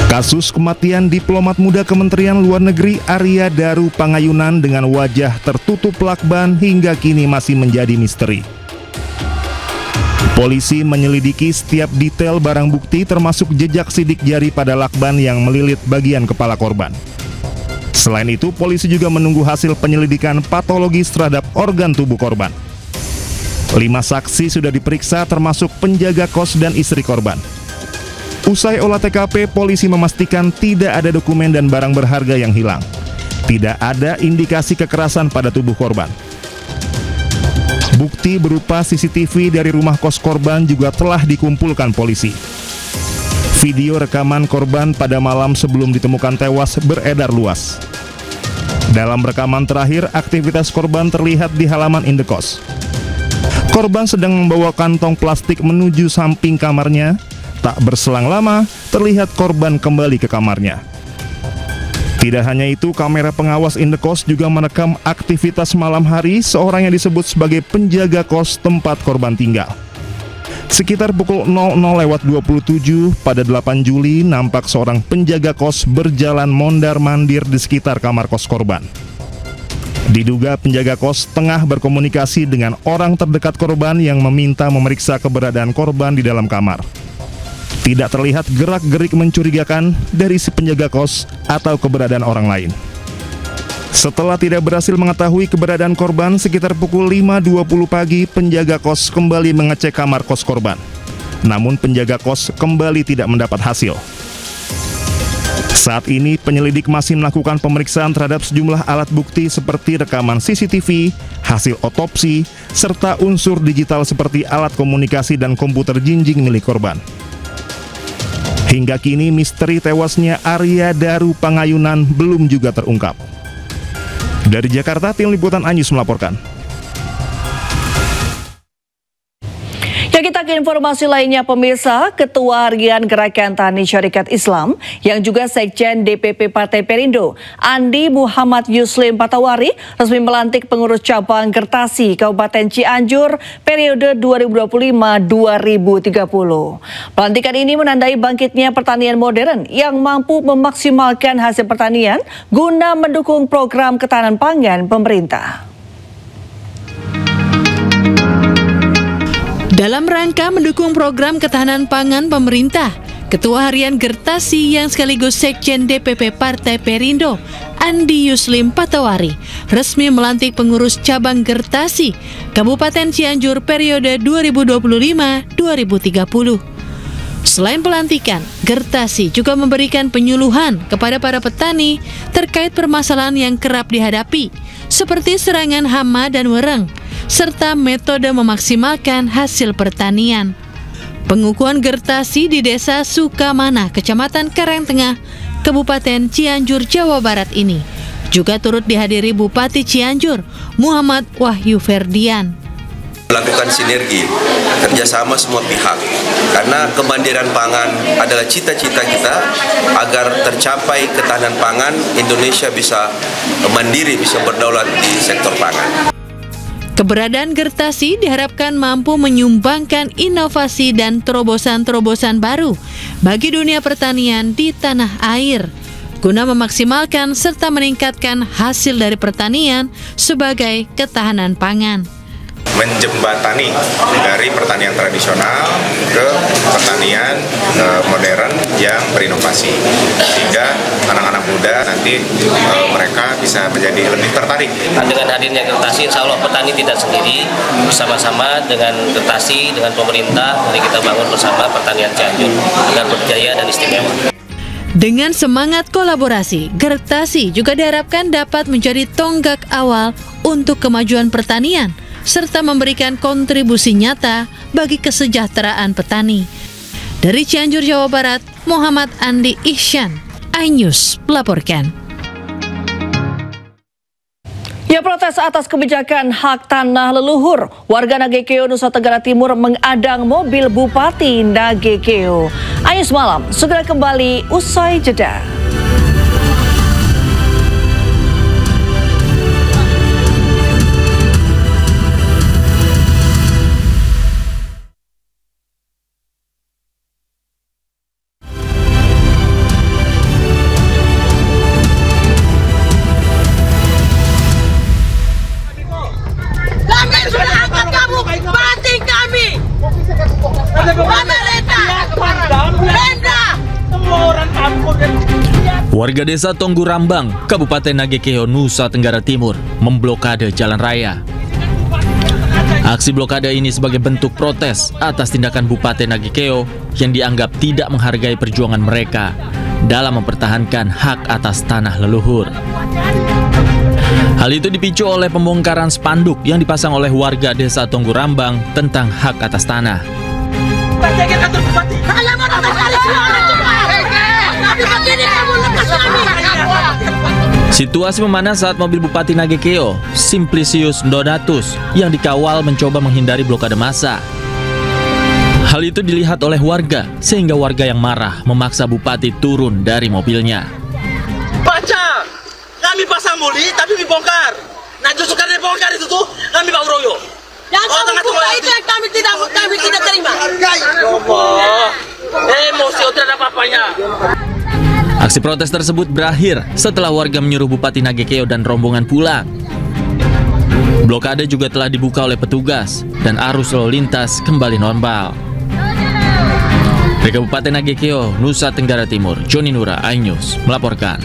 Kasus kematian diplomat muda Kementerian Luar Negeri Arya Daru Pangayunan dengan wajah tertutup lakban hingga kini masih menjadi misteri. Polisi menyelidiki setiap detail barang bukti termasuk jejak sidik jari pada lakban yang melilit bagian kepala korban. Selain itu, polisi juga menunggu hasil penyelidikan patologis terhadap organ tubuh korban. 5 saksi sudah diperiksa termasuk penjaga kos dan istri korban. Usai olah TKP, polisi memastikan tidak ada dokumen dan barang berharga yang hilang. Tidak ada indikasi kekerasan pada tubuh korban. Bukti berupa CCTV dari rumah kos korban juga telah dikumpulkan polisi. Video rekaman korban pada malam sebelum ditemukan tewas beredar luas. Dalam rekaman terakhir, aktivitas korban terlihat di halaman indekos. Korban sedang membawa kantong plastik menuju samping kamarnya. Tak berselang lama, terlihat korban kembali ke kamarnya. Tidak hanya itu, kamera pengawas indekos juga merekam aktivitas malam hari seorang yang disebut sebagai penjaga kos tempat korban tinggal. Sekitar pukul 00:27 pada 8 Juli, nampak seorang penjaga kos berjalan mondar-mandir di sekitar kamar kos korban. Diduga penjaga kos tengah berkomunikasi dengan orang terdekat korban yang meminta memeriksa keberadaan korban di dalam kamar. Tidak terlihat gerak-gerik mencurigakan dari si penjaga kos atau keberadaan orang lain. Setelah tidak berhasil mengetahui keberadaan korban, sekitar pukul 5:20 pagi, penjaga kos kembali mengecek kamar kos korban. Namun penjaga kos kembali tidak mendapat hasil. Saat ini penyelidik masih melakukan pemeriksaan terhadap sejumlah alat bukti seperti rekaman CCTV, hasil otopsi, serta unsur digital seperti alat komunikasi dan komputer jinjing milik korban. Hingga kini misteri tewasnya Arya Daru Pangayunan belum juga terungkap. Dari Jakarta, tim liputan iNews melaporkan. Ya, kita ke informasi lainnya, pemirsa. Ketua Harian Gerakan Tani Syarikat Islam yang juga Sekjen DPP Partai Perindo, Andi Muhammad Yuslim Patawari, resmi melantik pengurus cabang Gertasi Kabupaten Cianjur periode 2025-2030. Pelantikan ini menandai bangkitnya pertanian modern yang mampu memaksimalkan hasil pertanian guna mendukung program ketahanan pangan pemerintah. Dalam rangka mendukung program ketahanan pangan pemerintah, Ketua Harian Gertasi yang sekaligus Sekjen DPP Partai Perindo, Andi Yuslim Patawari, resmi melantik pengurus cabang Gertasi, Kabupaten Cianjur periode 2025-2030. Selain pelantikan, Gertasi juga memberikan penyuluhan kepada para petani terkait permasalahan yang kerap dihadapi, seperti serangan hama dan wereng, serta metode memaksimalkan hasil pertanian. Pengukuhan Gertasi di Desa Sukamana, Kecamatan Karangtengah, Kabupaten Cianjur, Jawa Barat ini. Juga turut dihadiri Bupati Cianjur, Muhammad Wahyu Ferdian. Melakukan sinergi, kerjasama semua pihak, karena kemandirian pangan adalah cita-cita kita agar tercapai ketahanan pangan, Indonesia bisa mandiri, bisa berdaulat di sektor pangan. Keberadaan Gertasi diharapkan mampu menyumbangkan inovasi dan terobosan-terobosan baru bagi dunia pertanian di tanah air, guna memaksimalkan serta meningkatkan hasil dari pertanian sebagai ketahanan pangan. Menjembatani dari pertanian tradisional ke pertanian modern yang berinovasi, sehingga anak-anak muda nanti mereka bisa menjadi lebih tertarik. Dengan hadirnya Gertasi, insya Allah petani tidak sendiri, bersama-sama dengan Gertasi, dengan pemerintah, mari kita bangun bersama pertanian Cianjur agar berjaya dan istimewa. Dengan semangat kolaborasi, Gertasi juga diharapkan dapat menjadi tonggak awal untuk kemajuan pertanian, serta memberikan kontribusi nyata bagi kesejahteraan petani. Dari Cianjur, Jawa Barat, Muhammad Andi Ihsan, iNews melaporkan. Ya, protes atas kebijakan hak tanah leluhur. Warga Nagekeo, Nusa Tenggara Timur mengadang mobil Bupati Nagekeo. iNews Malam segera kembali usai jeda. Warga desa Tonggu Rambang, Kabupaten Nagekeo, Nusa Tenggara Timur, memblokade jalan raya. Aksi blokade ini sebagai bentuk protes atas tindakan Bupati Nagekeo yang dianggap tidak menghargai perjuangan mereka dalam mempertahankan hak atas tanah leluhur. Hal itu dipicu oleh pembongkaran spanduk yang dipasang oleh warga desa Tonggu Rambang tentang hak atas tanah. Situasi memanas saat mobil Bupati Nagekeo, Simplicius Donatus, yang dikawal mencoba menghindari blokade massa. Hal itu dilihat oleh warga, sehingga warga yang marah memaksa Bupati turun dari mobilnya. Baca, kami pasang muli tapi dibongkar. Nah justru karena dibongkar itu tuh kami bawa royo. Yang itu yang kami tidak terima. Emosi tidak ada apa-apanya. Aksi protes tersebut berakhir setelah warga menyuruh Bupati Nagekeo dan rombongan pulang. Blokade juga telah dibuka oleh petugas dan arus lalu lintas kembali normal. Dari Kabupaten Nagekeo, Nusa Tenggara Timur, Joni Nura, iNews melaporkan.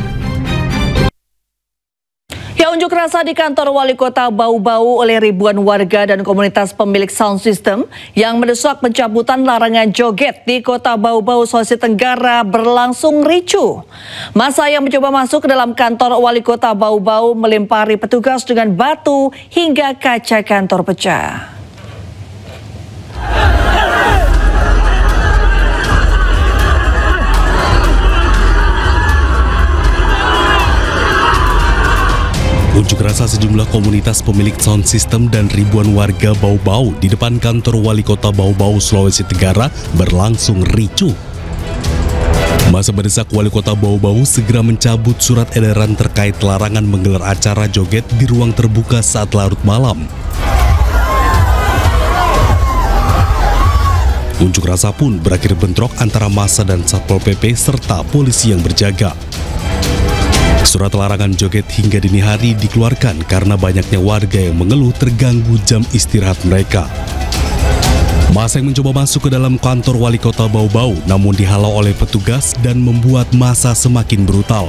Ya, unjuk rasa di kantor wali kota Bau-Bau oleh ribuan warga dan komunitas pemilik sound system yang mendesak pencabutan larangan joget di kota Bau-Bau, Sulawesi Tenggara berlangsung ricuh. Massa yang mencoba masuk ke dalam kantor wali kota Bau-Bau melempari petugas dengan batu hingga kaca kantor pecah. Unjuk rasa sejumlah komunitas pemilik sound system dan ribuan warga Bau-Bau di depan kantor wali kota Bau-Bau, Sulawesi Tenggara berlangsung ricuh. Massa mendesak wali kota Bau-Bau segera mencabut surat edaran terkait larangan menggelar acara joget di ruang terbuka saat larut malam. Unjuk rasa pun berakhir bentrok antara massa dan Satpol PP serta polisi yang berjaga. Surat larangan joget hingga dini hari dikeluarkan karena banyaknya warga yang mengeluh terganggu jam istirahat mereka. Massa yang mencoba masuk ke dalam kantor wali kota Bau-Bau namun dihalau oleh petugas dan membuat massa semakin brutal.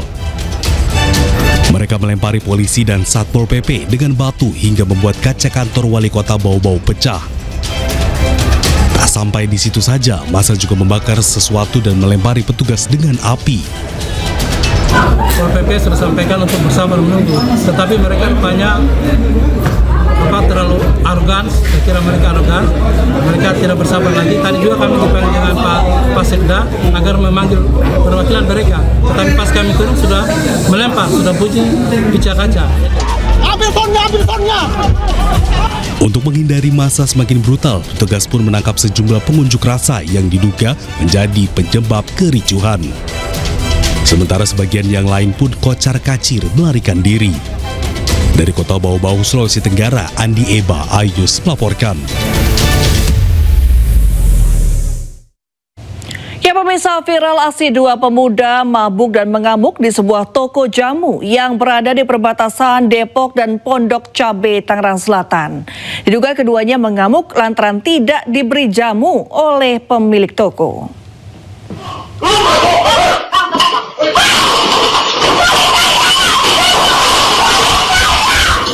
Mereka melempari polisi dan Satpol PP dengan batu hingga membuat kaca kantor wali kota Bau-Bau pecah. Tak sampai di situ saja, massa juga membakar sesuatu dan melempari petugas dengan api. Satpol PP sudah sampaikan untuk bersabar menunggu, tetapi mereka rupanya terlalu arogan, saya kira mereka arogan, mereka tidak bersabar lagi. Tadi juga kami dipanggil dengan Pak Sekda agar memanggil perwakilan mereka, tetapi pas kami turun sudah melempar, sudah bunyi kaca. Ambil tonnya! Untuk menghindari massa semakin brutal, petugas pun menangkap sejumlah pengunjuk rasa yang diduga menjadi penyebab kericuhan. Sementara sebagian yang lain pun kocar-kacir melarikan diri. Dari Kota Bau-Bau, Sulawesi Tenggara, Andi Eba Ayus melaporkan. Ya pemirsa, viral aksi dua pemuda mabuk dan mengamuk di sebuah toko jamu yang berada di perbatasan Depok dan Pondok Cabe, Tangerang Selatan. Diduga keduanya mengamuk lantaran tidak diberi jamu oleh pemilik toko.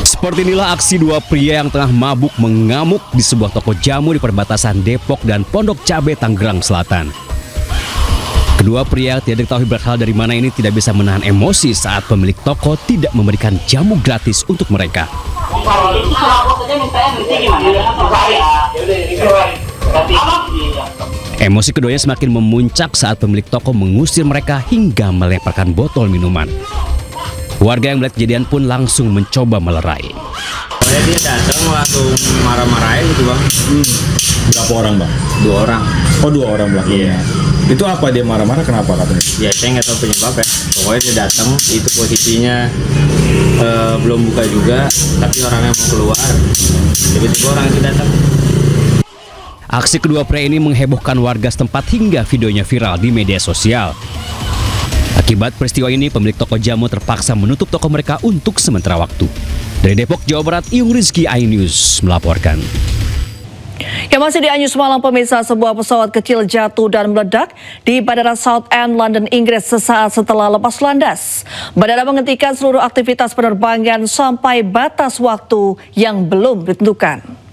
Seperti inilah aksi dua pria yang tengah mabuk mengamuk di sebuah toko jamu di perbatasan Depok dan Pondok Cabe, Tangerang Selatan. Kedua pria tidak diketahui berasal dari mana ini tidak bisa menahan emosi saat pemilik toko tidak memberikan jamu gratis untuk mereka. Emosi keduanya semakin memuncak saat pemilik toko mengusir mereka hingga melemparkan botol minuman. Warga yang melihat kejadian pun langsung mencoba melerai. Dia datang langsung marah-marahin gitu bang. Berapa orang bang? 2 orang. Oh 2 orang belakangnya. Iya. Itu apa dia marah-marah kenapa katanya? Ya saya nggak tahu penyebabnya. Pokoknya dia datang itu posisinya belum buka juga, tapi orangnya mau keluar. Tiba-tiba orang itu datang. Aksi kedua pria ini menghebohkan warga setempat hingga videonya viral di media sosial. Akibat peristiwa ini, pemilik toko jamu terpaksa menutup toko mereka untuk sementara waktu. Dari Depok, Jawa Barat, Iyung Rizky, iNews melaporkan. Ya masih di iNews Malam pemirsa, sebuah pesawat kecil jatuh dan meledak di Bandara Southend, London, Inggris sesaat setelah lepas landas. Bandara menghentikan seluruh aktivitas penerbangan sampai batas waktu yang belum ditentukan.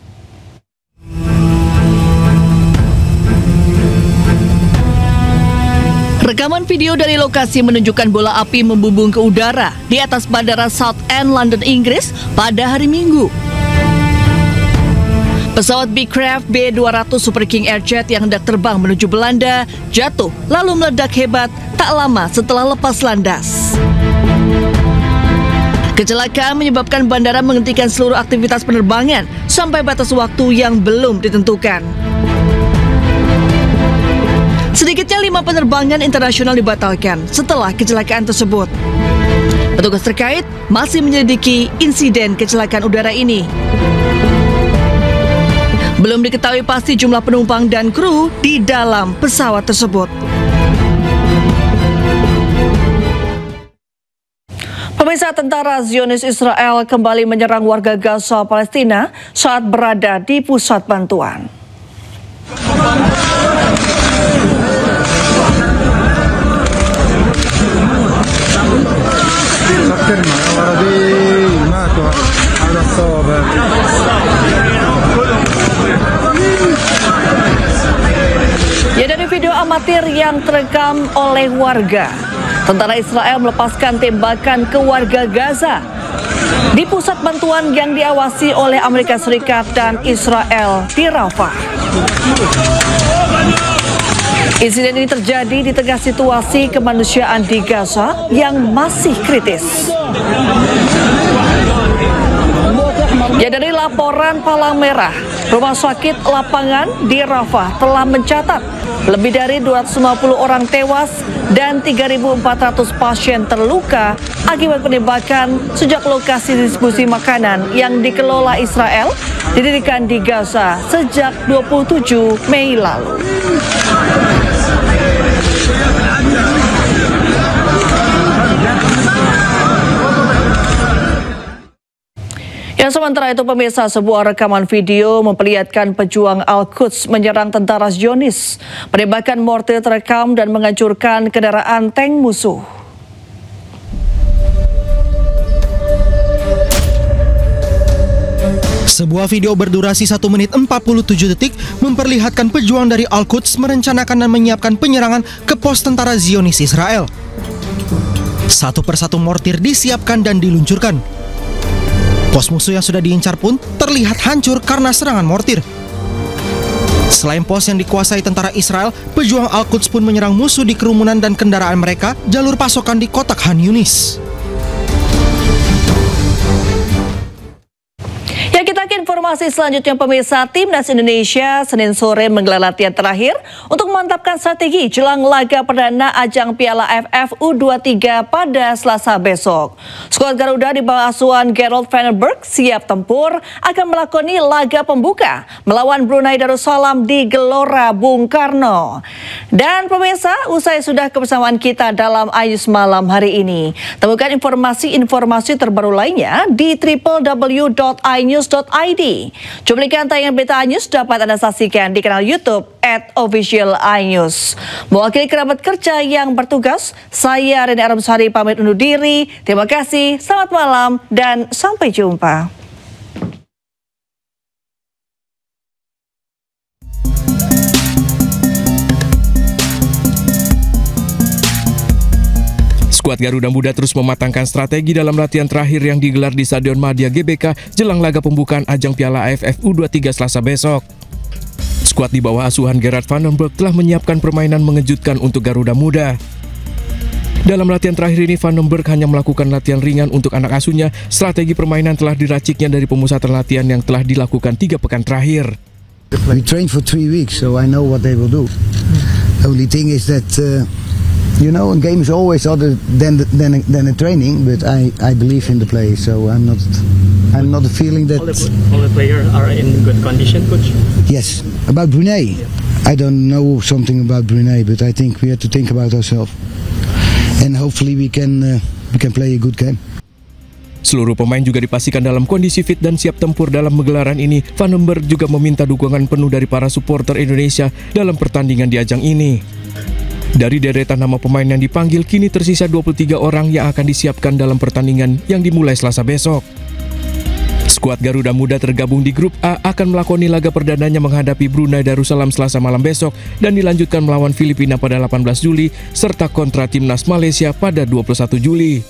Rekaman video dari lokasi menunjukkan bola api membumbung ke udara di atas Bandara Southend, London, Inggris pada hari Minggu. Pesawat Beechcraft B200 Super King Airjet yang hendak terbang menuju Belanda jatuh lalu meledak hebat tak lama setelah lepas landas. Kecelakaan menyebabkan bandara menghentikan seluruh aktivitas penerbangan sampai batas waktu yang belum ditentukan. Sedikitnya 5 penerbangan internasional dibatalkan setelah kecelakaan tersebut. Petugas terkait masih menyelidiki insiden kecelakaan udara ini. Belum diketahui pasti jumlah penumpang dan kru di dalam pesawat tersebut. Pemirsa, tentara Zionis Israel kembali menyerang warga Gaza, Palestina saat berada di pusat bantuan. Ya, dari video amatir yang terekam oleh warga, tentara Israel melepaskan tembakan ke warga Gaza di pusat bantuan yang diawasi oleh Amerika Serikat dan Israel di Rafah. Insiden ini terjadi di tengah situasi kemanusiaan di Gaza yang masih kritis. Ya, dari laporan Palang Merah, Rumah Sakit Lapangan di Rafah telah mencatat lebih dari 250 orang tewas dan 3.400 pasien terluka akibat penembakan sejak lokasi distribusi makanan yang dikelola Israel didirikan di Gaza sejak 27 Mei lalu. Yang sementara itu pemirsa, sebuah rekaman video memperlihatkan pejuang Al-Quds menyerang tentara Zionis. Penembakan mortir terekam dan menghancurkan kendaraan tank musuh. Sebuah video berdurasi 1 menit 47 detik memperlihatkan pejuang dari Al-Quds merencanakan dan menyiapkan penyerangan ke pos tentara Zionis Israel. Satu persatu mortir disiapkan dan diluncurkan. Pos musuh yang sudah diincar pun terlihat hancur karena serangan mortir. Selain pos yang dikuasai tentara Israel, pejuang Al-Quds pun menyerang musuh di kerumunan dan kendaraan mereka, jalur pasokan di kotak Khan Yunis. Ya, kita ke informasi selanjutnya. Pemirsa, Timnas Indonesia Senin sore menggelar latihan terakhir untuk memantapkan strategi jelang laga perdana ajang Piala AFF U23 pada Selasa besok. Skuad Garuda di bawah asuhan Gerald Van den Berg siap tempur akan melakoni laga pembuka melawan Brunei Darussalam di Gelora Bung Karno. Dan pemirsa, usai sudah kebersamaan kita dalam iNews malam hari ini. Temukan informasi-informasi terbaru lainnya di www.inews.id. Cuplikan tayangan berita iNews dapat Anda saksikan di kanal YouTube @officialinews. Mewakili kerabat kerja yang bertugas, saya Reni Armsari pamit undur diri. Terima kasih, selamat malam, dan sampai jumpa. Skuad Garuda Muda terus mematangkan strategi dalam latihan terakhir yang digelar di Stadion Madia GBK jelang laga pembukaan ajang Piala AFF U23 Selasa besok. Skuad di bawah asuhan Gerard Van den Berg telah menyiapkan permainan mengejutkan untuk Garuda Muda. Dalam latihan terakhir ini, Van den Berg hanya melakukan latihan ringan untuk anak asuhnya. Strategi permainan telah diraciknya dari pemusatan latihan yang telah dilakukan 3 pekan terakhir. We trained for 3 weeks, so I know what they will do. The only thing is that you know, a game is always other than a training, but I believe in the play, so I'm not feeling that. All the players are in good condition, coach. Yes, about Brunei, I don't know something about Brunei, but I think we have to think about ourselves, and hopefully we can play a good game. Seluruh pemain juga dipastikan dalam kondisi fit dan siap tempur dalam gelaran ini. Van den Berg juga meminta dukungan penuh dari para supporter Indonesia dalam pertandingan di ajang ini. Dari deretan nama pemain yang dipanggil, kini tersisa 23 orang yang akan disiapkan dalam pertandingan yang dimulai Selasa besok. Skuad Garuda Muda tergabung di grup A akan melakoni laga perdananya menghadapi Brunei Darussalam Selasa malam besok dan dilanjutkan melawan Filipina pada 18 Juli serta kontra timnas Malaysia pada 21 Juli.